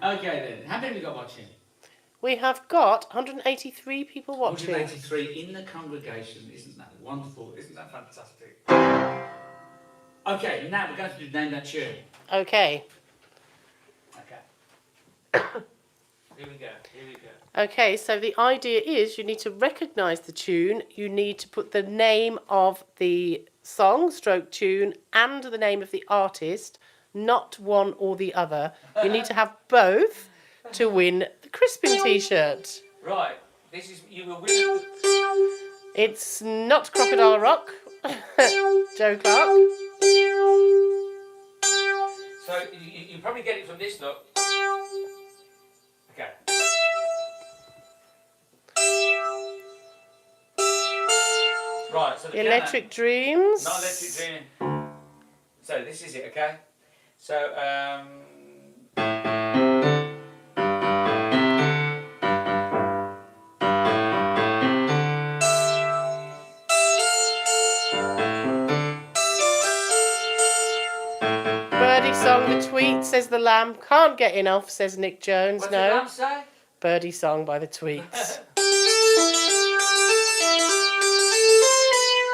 then, how many have we got watching? We have got 183 people watching. 183 in the congregation. Isn't that wonderful? Isn't that fantastic? Okay, now we're going to do Name That Tune. Okay. Okay. Here we go. Okay, so the idea is you need to recognise the tune. You need to put the name of the song, stroke tune, and the name of the artist, not one or the other. You need to have both to win the Crispin T-shirt. Right. This is you will win. It's not Crocodile Rock, Joe Clark. So you probably get it from this look. Okay. Right. So the Electric Dreams. Not Electric Dream. So this is it. Okay. So Birdie Song, The Tweet, says the Lamb. Can't get enough, says Nick Jones. what's No. the lamb say? Birdie Song by The Tweets.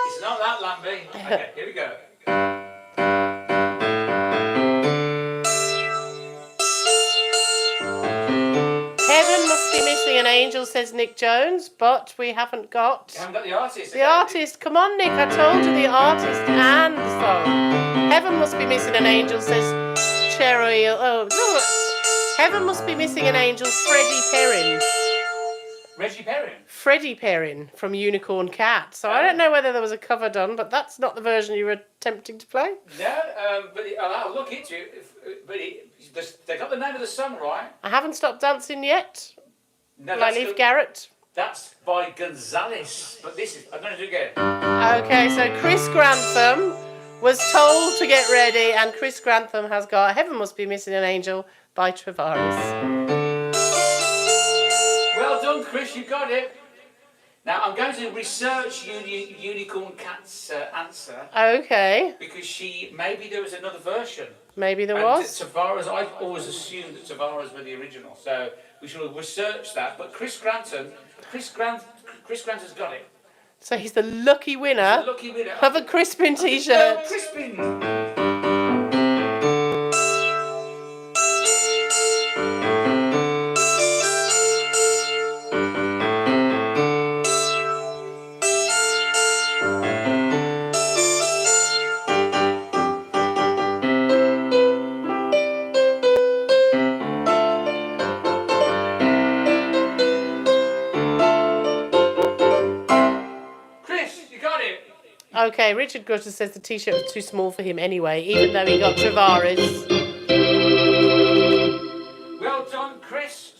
It's not that Lambie. Okay, here we go. Heaven Must Be Missing an Angel, says Nick Jones, but we haven't got You haven't got the artist. the artist. Come on, Nick, I told you the artist and the song. Heaven Must Be Missing an Angel, says Cherry. Oh, no. Heaven Must Be Missing an Angel, Freddie Perrin. Reggie Perrin. Freddie Perrin from Unicorn Cat. So I don't know whether there was a cover done, but that's not the version you were attempting to play. No, but I'll look into it. But they got the name of the song right. I haven't stopped dancing yet. No, By Leif Garrett. That's by Gonzalez. But this is. I'm going to do it again. Okay, so Chris Grantham was told to get ready, and Chris Grantham has got Heaven Must Be Missing an Angel by Travaris. Well done, Chris. You got it. Now I'm going to research Unicorn Cat's answer Okay, because maybe there was another version. maybe there And was. Tavares, I've always assumed that Tavares were the original, so we should research that. But Chris Grantham's got it. So he's the lucky winner The lucky winner of a Crispin T-shirt. Crispin. Chris, you got it. Okay, Richard Gutter says the T-shirt was too small for him anyway, even though he got Travaris. Well done, Chris.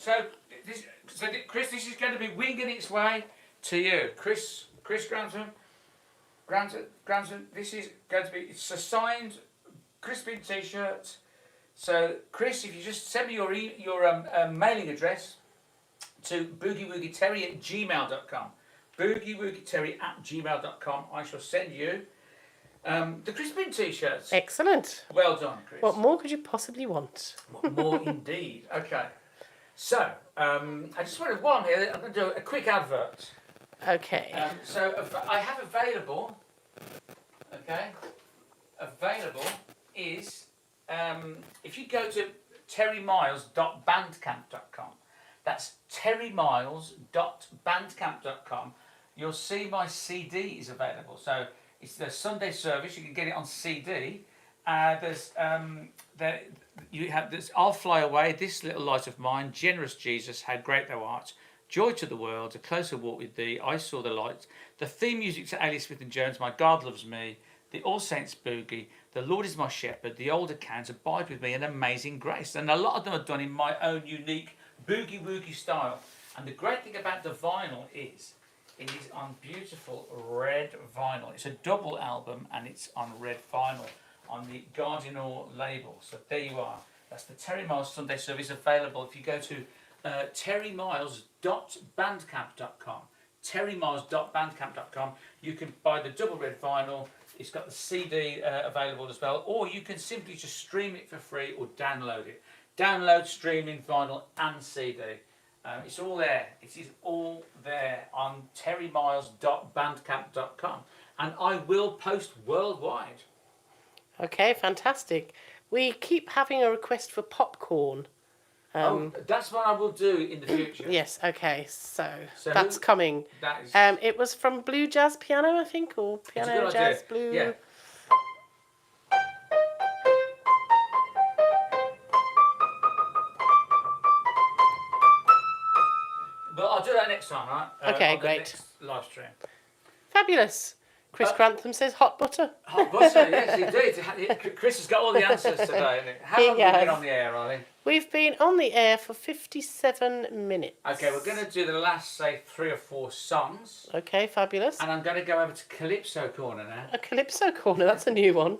Chris, this is going to be winging its way to you, Chris Grantham. Grantham, this is going to be. It's a signed Crispin T-shirt. So, Chris, if you just send me your mailing address to boogiewoogie@gmail.com, boogiewoogie@gmail.com, I shall send you the Crispin T-shirts. Excellent. Well done, Chris. What more could you possibly want? What more indeed. Okay. So, I just wanted, while I'm here, I'm going to do a quick advert. Okay. I have available, is, if you go to terrymiles.bandcamp.com, that's terrymiles.bandcamp.com, you'll see my CD is available. So it's the Sunday service, you can get it on CD. There's I'll Fly Away, This Little Light of Mine, Generous Jesus, How Great Thou Art, Joy to the World, A Closer Walk with Thee, I Saw the Light, the theme music to Alice Smith and Jones, My God Loves Me, the All Saints Boogie, The Lord Is My Shepherd, The Old Account, Abide With Me, and Amazing Grace. And a lot of them are done in my own unique boogie woogie style. And the great thing about the vinyl is it is on beautiful red vinyl. It's a double album and it's on red vinyl on the Gardinal label. So there you are. That's the Terry Miles Sunday service, available if you go to terrymiles.bandcamp.com. terrymiles.bandcamp.com. You can buy the double red vinyl. It's got the CD available as well, or you can simply just stream it for free or download it. Download, streaming, vinyl and CD. It's all there. It is all there on terrymiles.bandcamp.com, and I will post worldwide. Okay, fantastic. We keep having a request for popcorn. That's what I will do in the future. Yes, okay, so So that's coming. That is. It was from Blue Jazz Piano, I think, or Piano good Jazz idea. Blue. Yeah. But I'll do that next time, right? Okay, on the great. Next live stream. Fabulous. Chris Grantham says hot butter. Hot butter, yes, indeed. Chris has got all the answers today, hasn't he? How long have we been on the air, Eileen? We've been on the air for 57 minutes. Okay, we're going to do the last, say, 3 or 4 songs. Okay, fabulous. And I'm going to go over to Calypso Corner now. A Calypso Corner, that's a new one.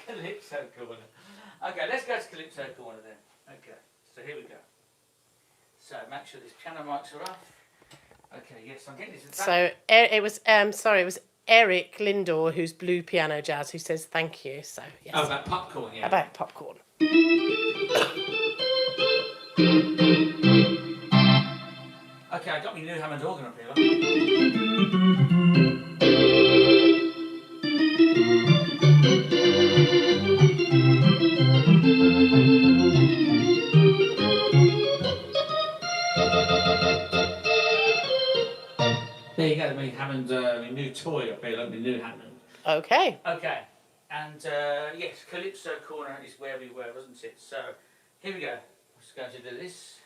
Calypso Corner. Okay, let's go to Calypso Corner then. Okay, so here we go. So make sure these piano mics are off. Okay, yes, I'm getting this. So it was Eric Lindor, who's Blue Piano Jazz, who says thank you. So yes. Oh, about popcorn, yeah. About popcorn. Okay, I got my new Hammond organ up here. There you go, my Hammond, my new toy up here, like my new Hammond. Okay. Okay, and yes, Calypso Corner is where we were, wasn't it? So, here we go. Let's go to do this.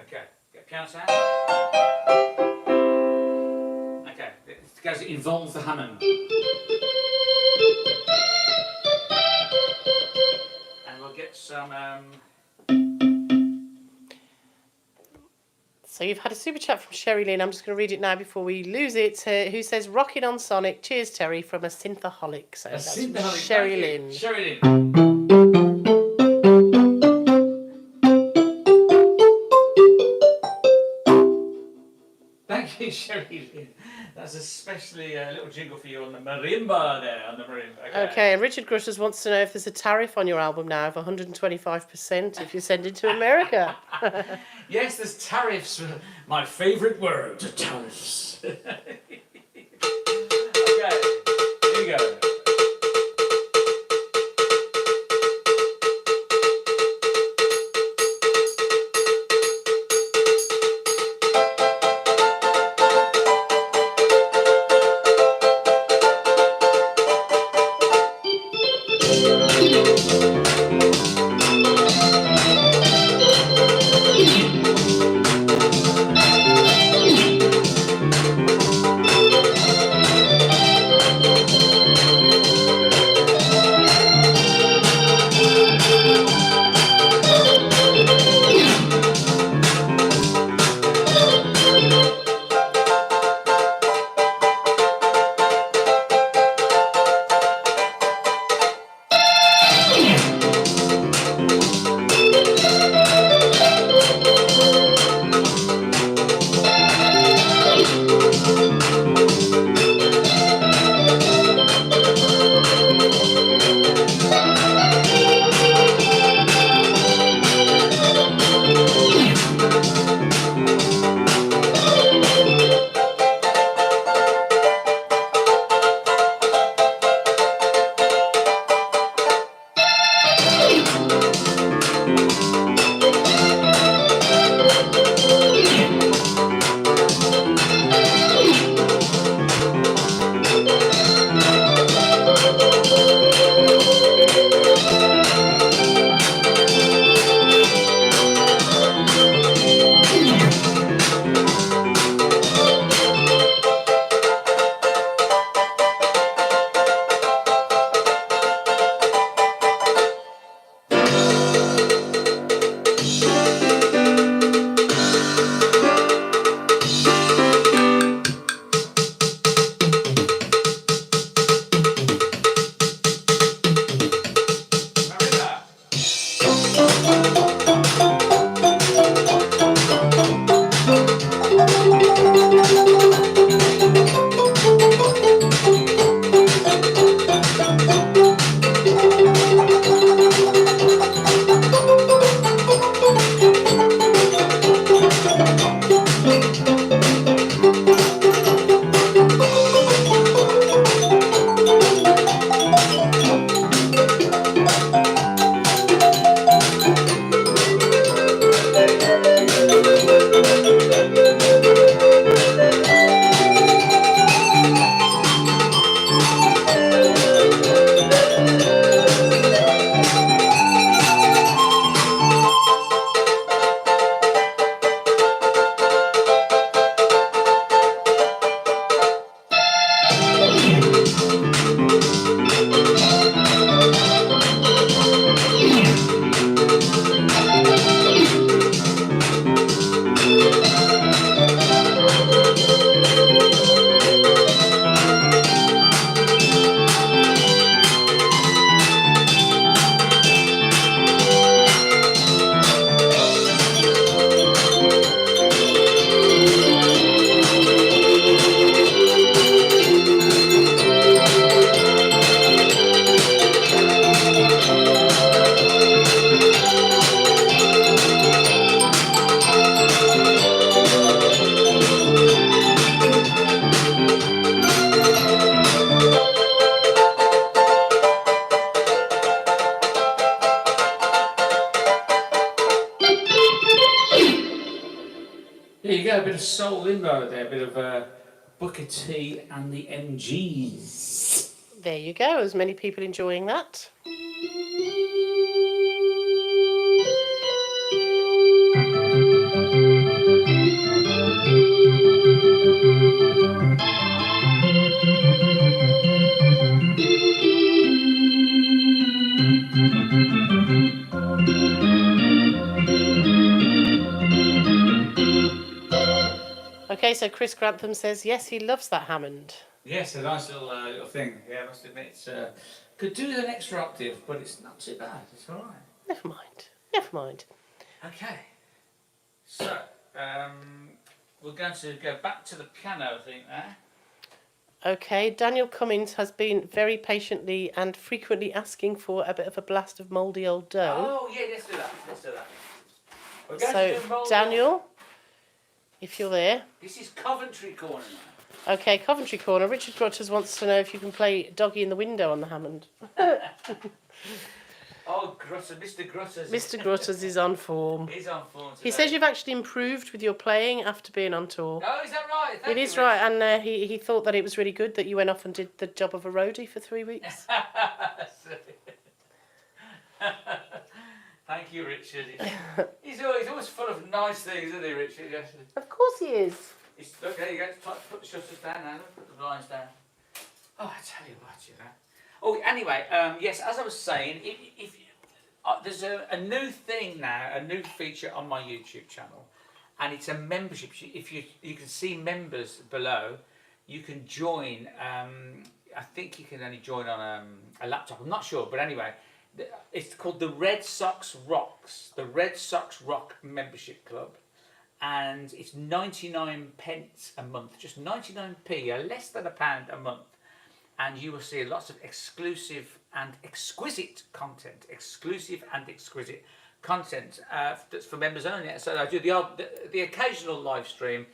Okay, get piano sound. Okay, it goes, it involves the Hammond. And we'll get some... So you've had a super chat from Sherry Lynn. I'm just going to read it now before we lose it. Who says, rocking on Sonic. Cheers, Terry, from a synthaholic. So that's Sherry Lynn. Sherry Lynn. Thank you, Sherry Lynn. That's especially a little jingle for you on the marimba there, on the marimba. Okay, and Richard Grushers wants to know if there's a tariff on your album now of 125% if you send it to America. Yes, there's tariffs. My favourite word, tariffs. Okay, here we go. go, a bit of soul limbo there, a bit of Booker T and the MGs. There you go. As many people enjoying that. Okay, so Chris Grantham says, yes, he loves that Hammond. Yes, a nice little thing. Yeah, I must admit, it's could do with an extra octave, but it's not too bad. It's all right. Never mind. Never mind. Okay. So, we're going to go back to the piano, I think, there. Okay, Daniel Cummins has been very patiently and frequently asking for a bit of a blast of mouldy old dough. Oh, yeah, let's do that. Let's do that. We're going So, to do mouldy Daniel, if you're there. This is Coventry Corner now. Okay, Coventry Corner. Richard Grutters wants to know if you can play Doggy in the Window on the Hammond. Oh, Grutters, Mr. Grutters. Mr. Grutters is on form. He's on form today. He says you've actually improved with your playing after being on tour. Oh, is that right? Thank It you, is right, and he thought that it was really good that you went off and did the job of a roadie for 3 weeks. Thank you, Richard. He's always full of nice things, isn't he, Richard? Yes. Of course he is. Okay, you got to put the shutters down now. Put the blinds down. Oh, I tell you what, you know. Oh, anyway, yes, as I was saying, if there's a new thing now, a new feature on my YouTube channel, and it's a membership. If you can see members below, you can join. I think you can only join on a laptop. I'm not sure, but anyway, it's called the Red Sox Rocks, the Red Sox Rock Membership Club. And it's 99 pence a month, just 99p, less than £1 a month. And you will see lots of exclusive and exquisite content, that's for members only. So I do the occasional live stream,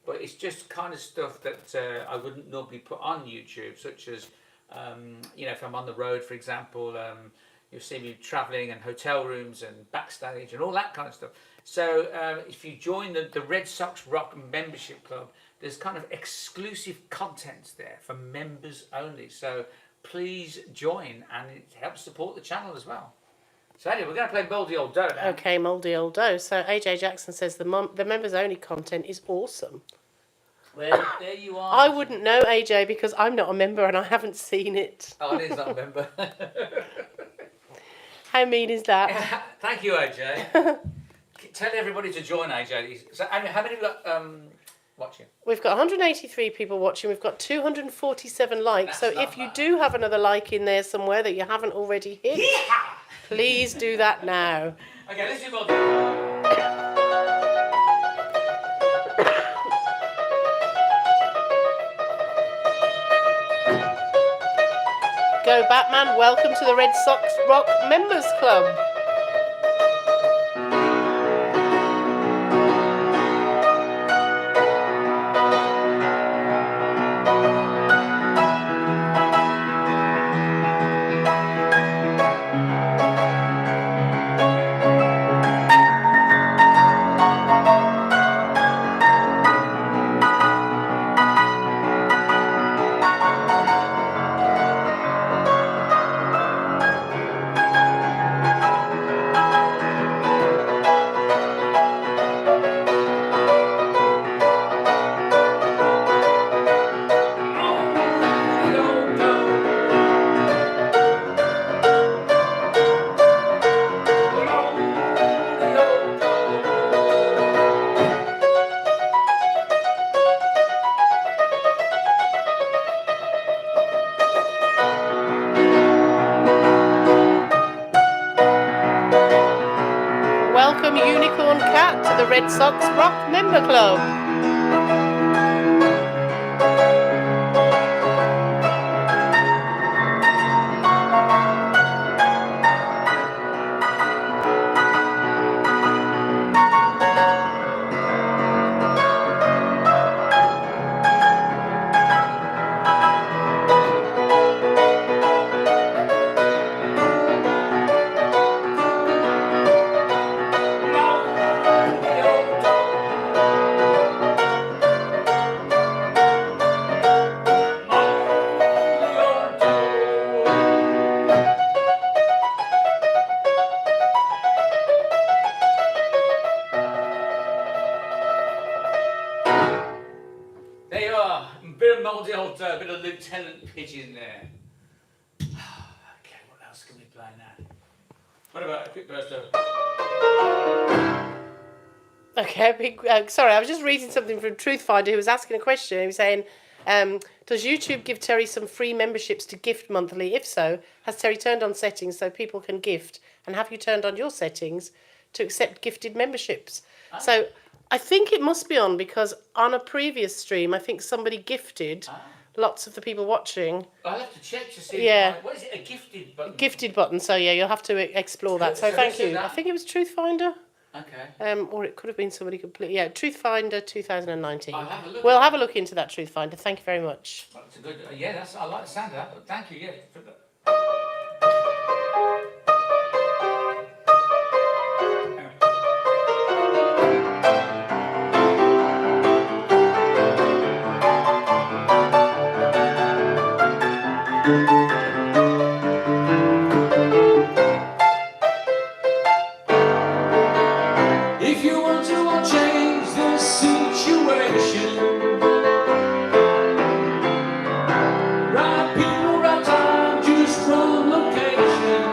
but it's just kind of stuff that I wouldn't normally put on YouTube, such as, if I'm on the road, for example, you'll see me travelling and hotel rooms and backstage and all that kind of stuff. So if you join the Red Sox Rock Membership Club, there's kind of exclusive content there for members only. So please join, and it helps support the channel as well. So anyway, we're going to play Mouldy Old Dough now. Okay, Mouldy Old Dough. So AJ Jackson says the members only content is awesome. Well, there you are. I wouldn't know, AJ, because I'm not a member and I haven't seen it. Oh, it is not a member. How mean is that? Thank you, AJ. Tell everybody to join, AJ. So, how many have you got watching? We've got 183 people watching. We've got 247 likes. That's so not if you bad. do have another like in there somewhere that you haven't already hit, please do that now. Okay, let's do Mouldy Old Dough. Go Batman, welcome to the Red Sox Rock Members Club. Welcome Unicorn Cat to the Red Sox Rock Member Club. bit of mouldy old bit of Lieutenant Pigeon there. Okay, what else can we play now? What about a quick burst of... Okay, sorry, I was just reading something from Truthfinder who was asking a question. He was saying, does YouTube give Terry some free memberships to gift monthly? If so, has Terry turned on settings so people can gift? And have you turned on your settings to accept gifted memberships? Oh. So I think it must be on, because on a previous stream, I think somebody gifted lots of the people watching. I'll have to check to see. Yeah. What is it, a gifted button? Gifted button, so yeah, you'll have to explore that. So thank you. I think it was Truthfinder. Okay. Or it could have been somebody completely. Yeah, Truthfinder 2019. I'll have a look. We'll have a look into that, Truthfinder. Thank you very much. Well, it's a good. Yeah, I like the sound of that. But thank you. Yeah. If you want to change the situation, right people, right time, just one location.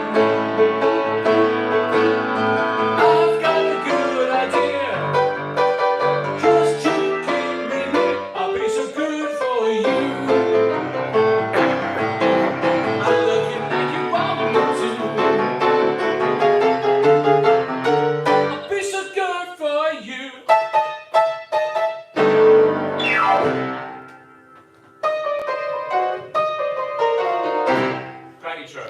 I've got a good idea, just you keep me near, I'll be so good for you. I'm looking like you want me to. I'll be so good for you. Great intro.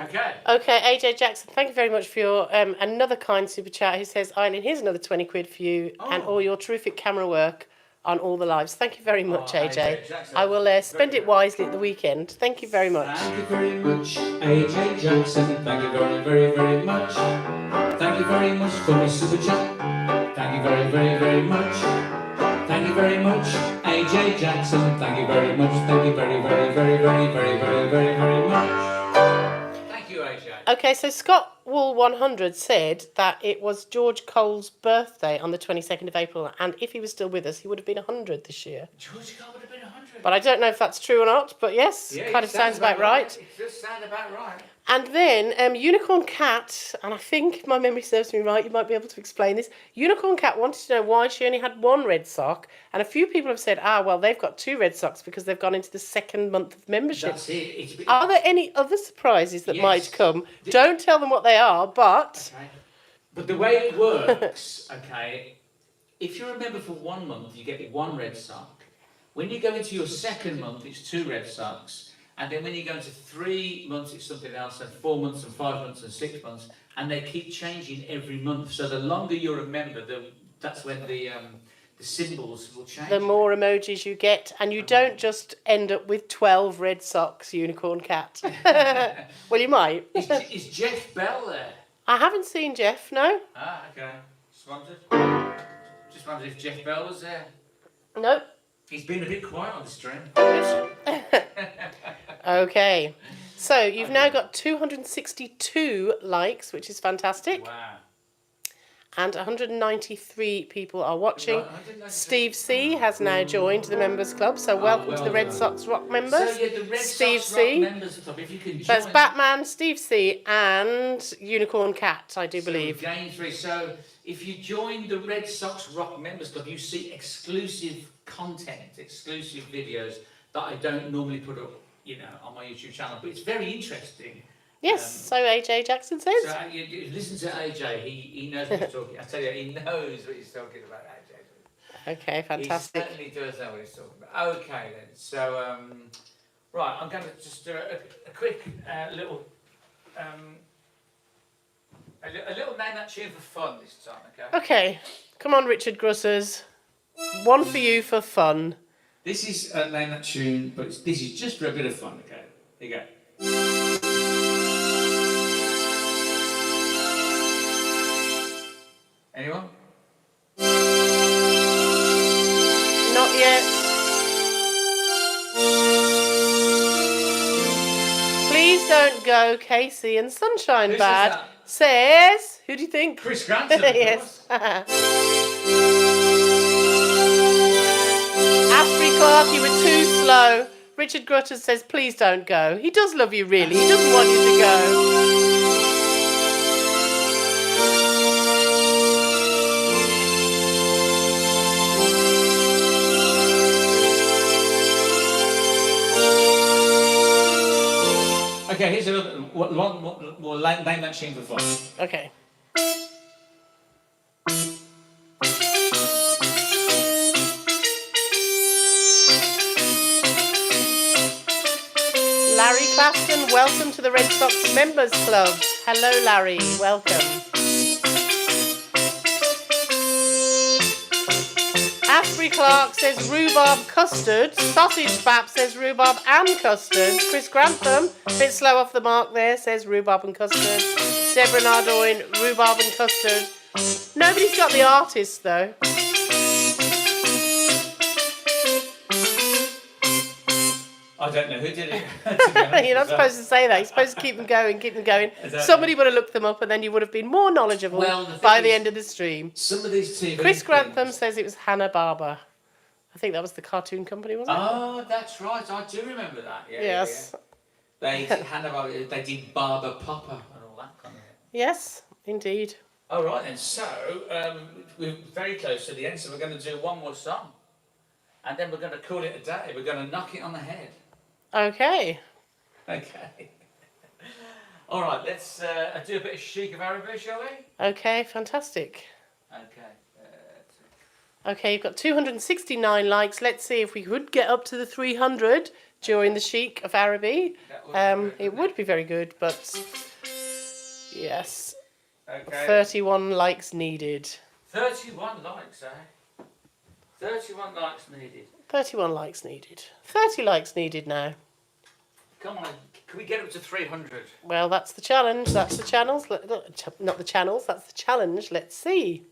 Okay. Okay, AJ Jackson, thank you very much for your another kind super chat. Who says, Eileen, here's another 20 quid for you and all your terrific camera work on all the lives. Thank you very much, AJ. Jackson. I will spend it wisely at the weekend. Thank you very much. Thank you very much, AJ Jackson. Thank you very, very, very much. Thank you very much for my super chat. Thank you very, very, very much. Thank you very much, AJ Jackson. Thank you very much. Thank you very, very, very, very, very, very, very, very much. Thank you, AJ. Okay, so Scott Wool 100 said that it was George Cole's birthday on the 22nd of April, and if he was still with us, he would have been 100 this year. George Cole would have been 100. But I don't know if that's true or not, but yes, Yeah, kind it of sounds about right. It does sound about right. And then Unicorn Cat, and I think if my memory serves me right, you might be able to explain this. Unicorn Cat wanted to know why she only had one red sock, and a few people have said, well, they've got two red socks because they've gone into the second month of membership. That's it. Are there any other surprises that Yes. might come? Don't tell them what they are, but... Okay. But the way it works, okay, if you're a member for 1 month, you get one red sock. When you go into your second month, it's two red socks. And then when you go into 3 months, it's something else, and 4 months, and 5 months, and 6 months. And they keep changing every month. So the longer you're a member, that's when the symbols will change. The more emojis you get, and you don't just end up with 12 red socks, Unicorn Cat. Well, you might. Is Jeff Bell there? I haven't seen Jeff, no? Ah, okay. Just wondered if Jeff Bell was there. Nope. He's been a bit quiet on the stream. Okay. So you've now got 262 likes, which is fantastic. Wow. And 193 people are watching. Right, 193. Steve C has now joined the Members Club, so welcome well to the Red done. Sox Rock members. So yeah, the Red Steve Sox C. Rock Members Club, if you can join. That's Batman, Steve C, and Unicorn Cat, I do believe. So game 3. So if you join the Red Sox Rock Members Club, you see exclusive content, exclusive videos that I don't normally put up, on my YouTube channel. But it's very interesting. Yes, so AJ Jackson says. So you listen to AJ. He knows what he's talking. I tell you, he knows what he's talking about. AJ. Okay, fantastic. He certainly does know what he's talking about. Okay then. So right, I'm going to just do a quick little a little name that tune for fun this time. Okay. Okay, come on, Richard Grussers. One for you for fun. This is name that tune, but this is just for a bit of fun. Okay. Here you go. Anyone? Not yet. Please don't go, Casey and Sunshine Who says Bad. that? Says, who do you think? Chris Grantham, of Yes. course. Asprey Clark, you were too slow. Richard Grutters says, please don't go. He does love you, really. He doesn't want you to go. Okay, here's a little one. We'll name that tune for fun. Okay. Larry Clapton, welcome to the Red Sox Members Club. Hello, Larry. Welcome. Asprey Clark says rhubarb custard. Sausage Bap says rhubarb and custard. Chris Grantham, a bit slow off the mark there, says rhubarb and custard. Deborah Nardoin, rhubarb and custard. Nobody's got the artist though. I don't know who did it. You're not supposed to say that. You're supposed to keep them going, keep them going. Exactly. Somebody would have looked them up and then you would have been more knowledgeable by the end of the stream. Some of these TV Chris Grantham things- says it was Hanna-Barbera. I think that was the cartoon company, wasn't it? Oh, that's right. I do remember that. Yeah, Yes. Yeah. They did Hannah, they did Barber Popper and all that kind of thing. Yes, indeed. All right then. So we're very close to the end. So we're going to do one more song, and then we're going to call it a day. We're going to knock it on the head. Okay. Okay. All right. Let's do a bit of Chic of Araby, shall we? Okay, fantastic. Okay. Okay, you've got 269 likes. Let's see if we could get up to the 300 during the Chic of Araby. It would be very good, but yes. Okay. 31 likes needed. 31 likes, eh? 31 likes needed. 31 likes needed. 30 likes needed now. Come on, can we get up to 300? Well, that's the challenge. That's the channels. Not the channels. That's the challenge. Let's see.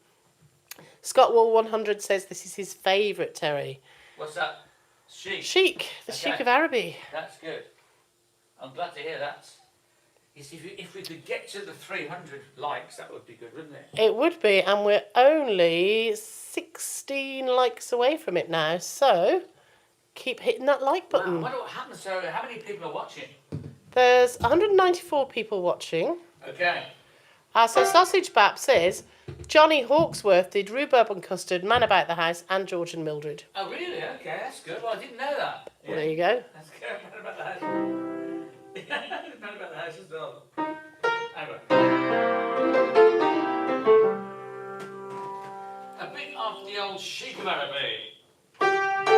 Scott Wall 100 says this is his favourite, Terry. What's that? Chic. Chic. The Chic of Araby. That's good. I'm glad to hear that. You see, if we could get to the 300 likes, that would be good, wouldn't it? It would be, and we're only 16 likes away from it now. So keep hitting that like button. Wow, I wonder what happens. So, how many people are watching? There's 194 people watching. Okay. So Sausage Bap says Johnny Hawksworth did rhubarb and custard, Man About the House, and George and Mildred. Oh, really? Okay, that's good. Well, I didn't know that. Well, there you go. That's good. Man About the House. Man About the House as well. Anyway. A bit of the old Chic of Araby.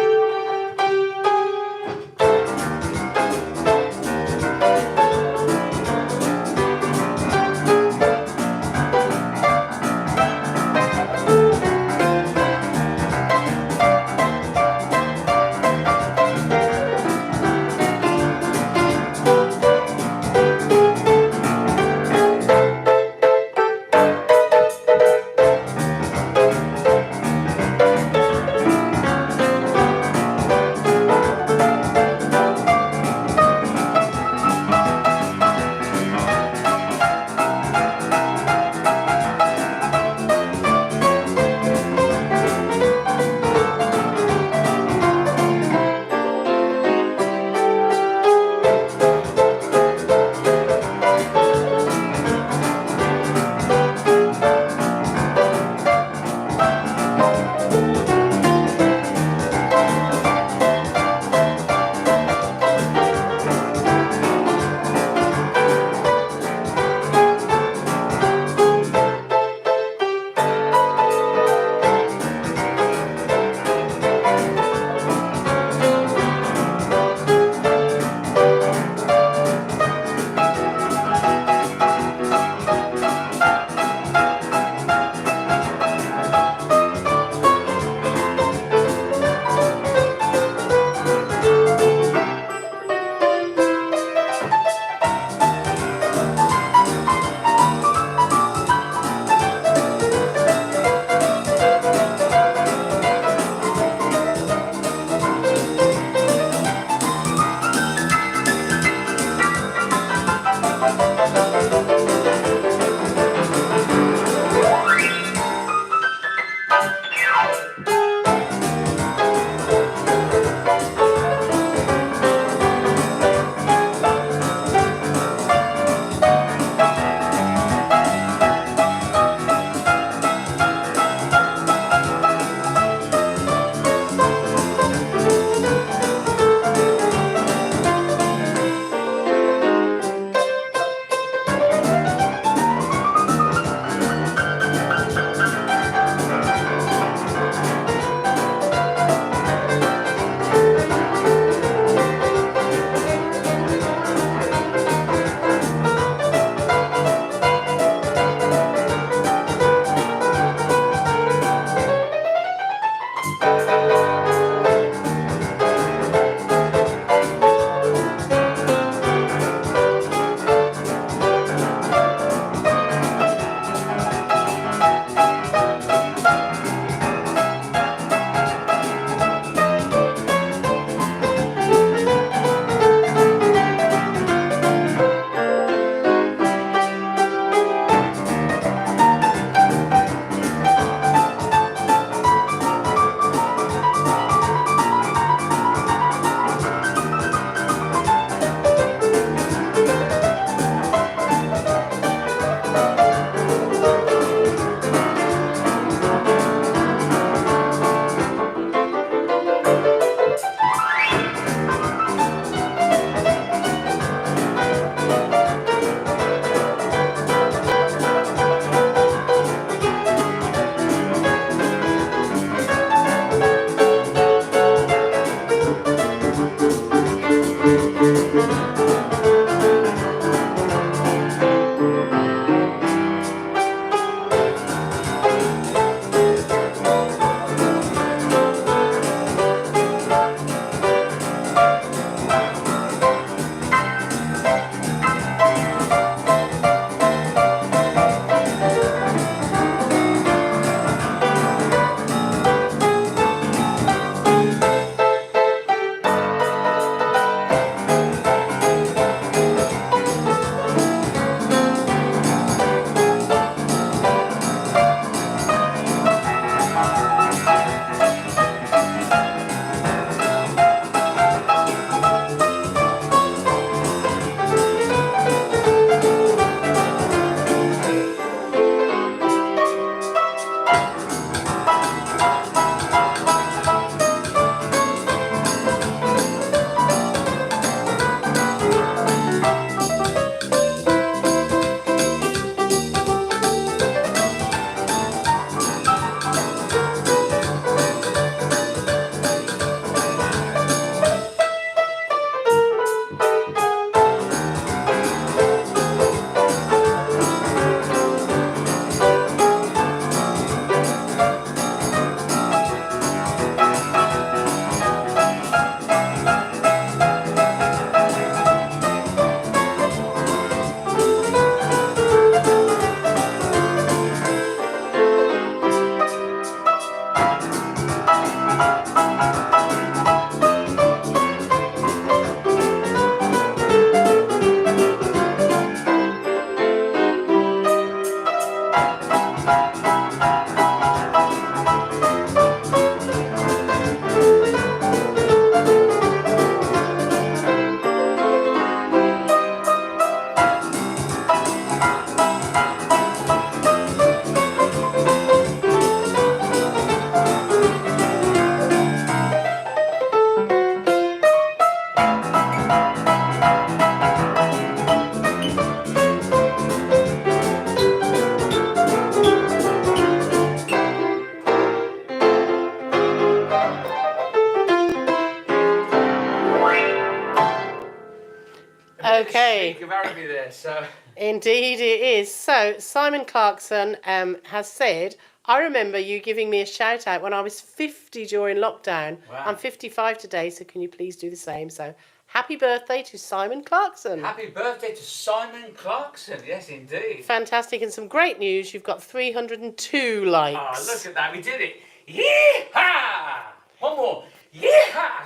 Indeedy. week of Araby there, so... Indeed it is. So Simon Clarkson has said, I remember you giving me a shout out when I was 50 during lockdown. Wow. I'm 55 today, so can you please do the same? So happy birthday to Simon Clarkson. Happy birthday to Simon Clarkson, yes indeed. Fantastic, and some great news. You've got 302 likes. Ah, look at that, we did it. Yee-haw! One more. Yee-haw!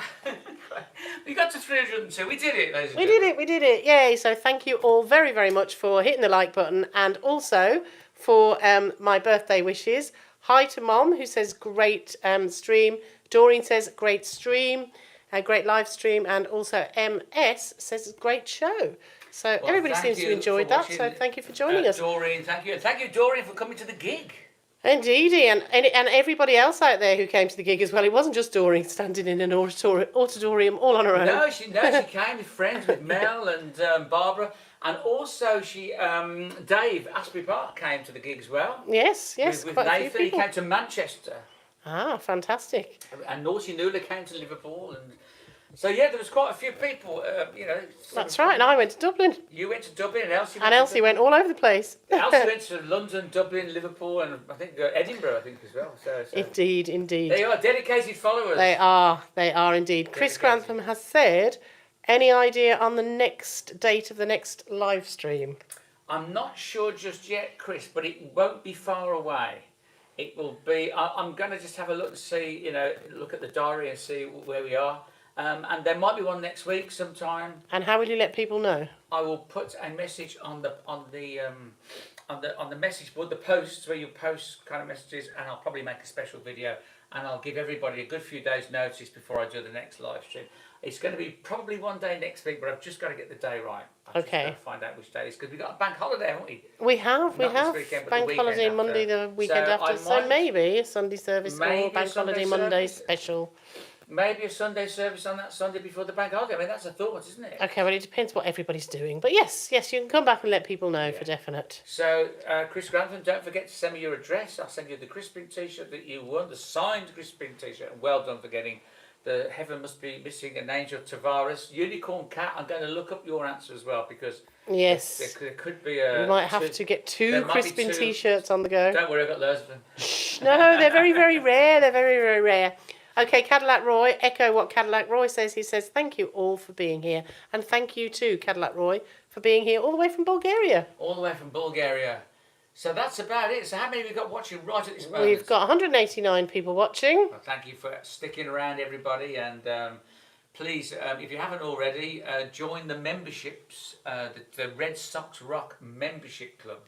We got to 302. We did it, ladies and gentlemen. We did it. Yay. So thank you all very, very much for hitting the like button and also for my birthday wishes. Hi to Mom, who says great stream. Doreen says great stream, great live stream. And also MS says great show. So Well, everybody thank seems to you enjoyed for that. watching, So thank you for joining us. Doreen, thank you. Thank you, Doreen, for coming to the gig. Indeedy, and everybody else out there who came to the gig as well. It wasn't just Doreen standing in an auditorium all on her own. No, she came with friends, with Mel and Barbara, and also Dave Asprey Park came to the gig as well. Yes, With quite a few Nathan, he people. came to Manchester, Ah, fantastic. and Naughty Nula came to Liverpool, and so yeah, there was quite a few people. That's right, and I went to Dublin. You went to Dublin, and Elsie. And Elsie went all over the place. Elsie went to London, Dublin, Liverpool, and I think Edinburgh. I think as well. So Indeed. they are dedicated followers. They are indeed. Chris Dedicated. Grantham has said, any idea on the next date of the next live stream? I'm not sure just yet, Chris, but it won't be far away. It will be. I'm going to just have a look and see. Look at the diary and see where we are. And there might be one next week sometime. And how will you let people know? I will put a message on the message board, the posts where you post kind of messages, and I'll probably make a special video, and I'll give everybody a good few days' notice before I do the next live stream. It's going to be probably one day next week, but I've just got to get the day right. I've just got to find out which day it is, because we've got a bank holiday, haven't we? We have. Not this weekend, but the Bank weekend holiday after. Monday, the weekend So after. I So might- maybe a Sunday service Maybe or a Bank Sunday holiday Monday service. special. Maybe a Sunday service on that Sunday before the bank holiday. I mean, that's a thought, isn't it? Okay, well, it depends what everybody's doing. But yes, you can come back and let people know for definite. So, Chris Grantham, don't forget to send me your address. I'll send you the Crispin t-shirt that you won, the signed Crispin t-shirt. And well done for getting the Heaven Must Be Missing an Angel Tavares. Unicorn Cat, I'm going to look up your answer as well, because Yes. there could be a... You might have to get there two might be Crispin two. t-shirts on the go. Don't worry, I've got loads of them. No, they're very, very rare. They're very, very rare. Okay, Cadillac Roy, echo what Cadillac Roy says. He says, thank you all for being here. And thank you too, Cadillac Roy, for being here all the way from Bulgaria. All the way from Bulgaria. So that's about it. So how many have we got watching right at this moment? We've got 189 people watching. Well, thank you for sticking around, everybody, and please, if you haven't already, join the memberships, the Red Sox Rock Membership Club.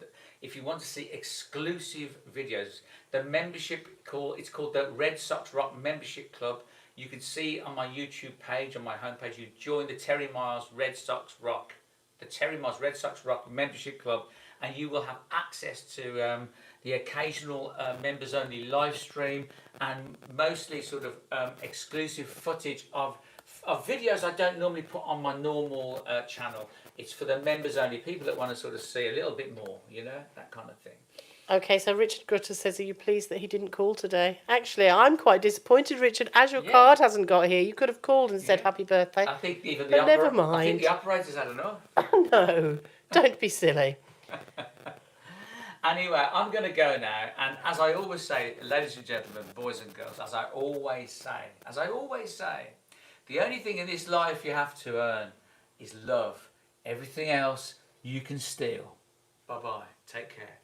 If you want to see exclusive videos, the membership it's called the Red Sox Rock Membership Club. You can see on my YouTube page, on my homepage, you join the Terry Miles Red Sox Rock, the Terry Miles Red Sox Rock Membership Club, and you will have access to the occasional members only live stream, and mostly sort of exclusive footage of videos I don't normally put on my normal channel. It's for the members only, people that want to sort of see a little bit more, that kind of thing. Okay, so Richard Grutter says, are you pleased that he didn't call today? Actually, I'm quite disappointed, Richard, as your card hasn't got here. You could have called and said happy birthday. I think even But never I think mind. the operators had enough. No, don't be silly. Anyway, I'm going to go now, and as I always say, ladies and gentlemen, boys and girls, as I always say, the only thing in this life you have to earn is love. Everything else you can steal. Bye-bye. Take care.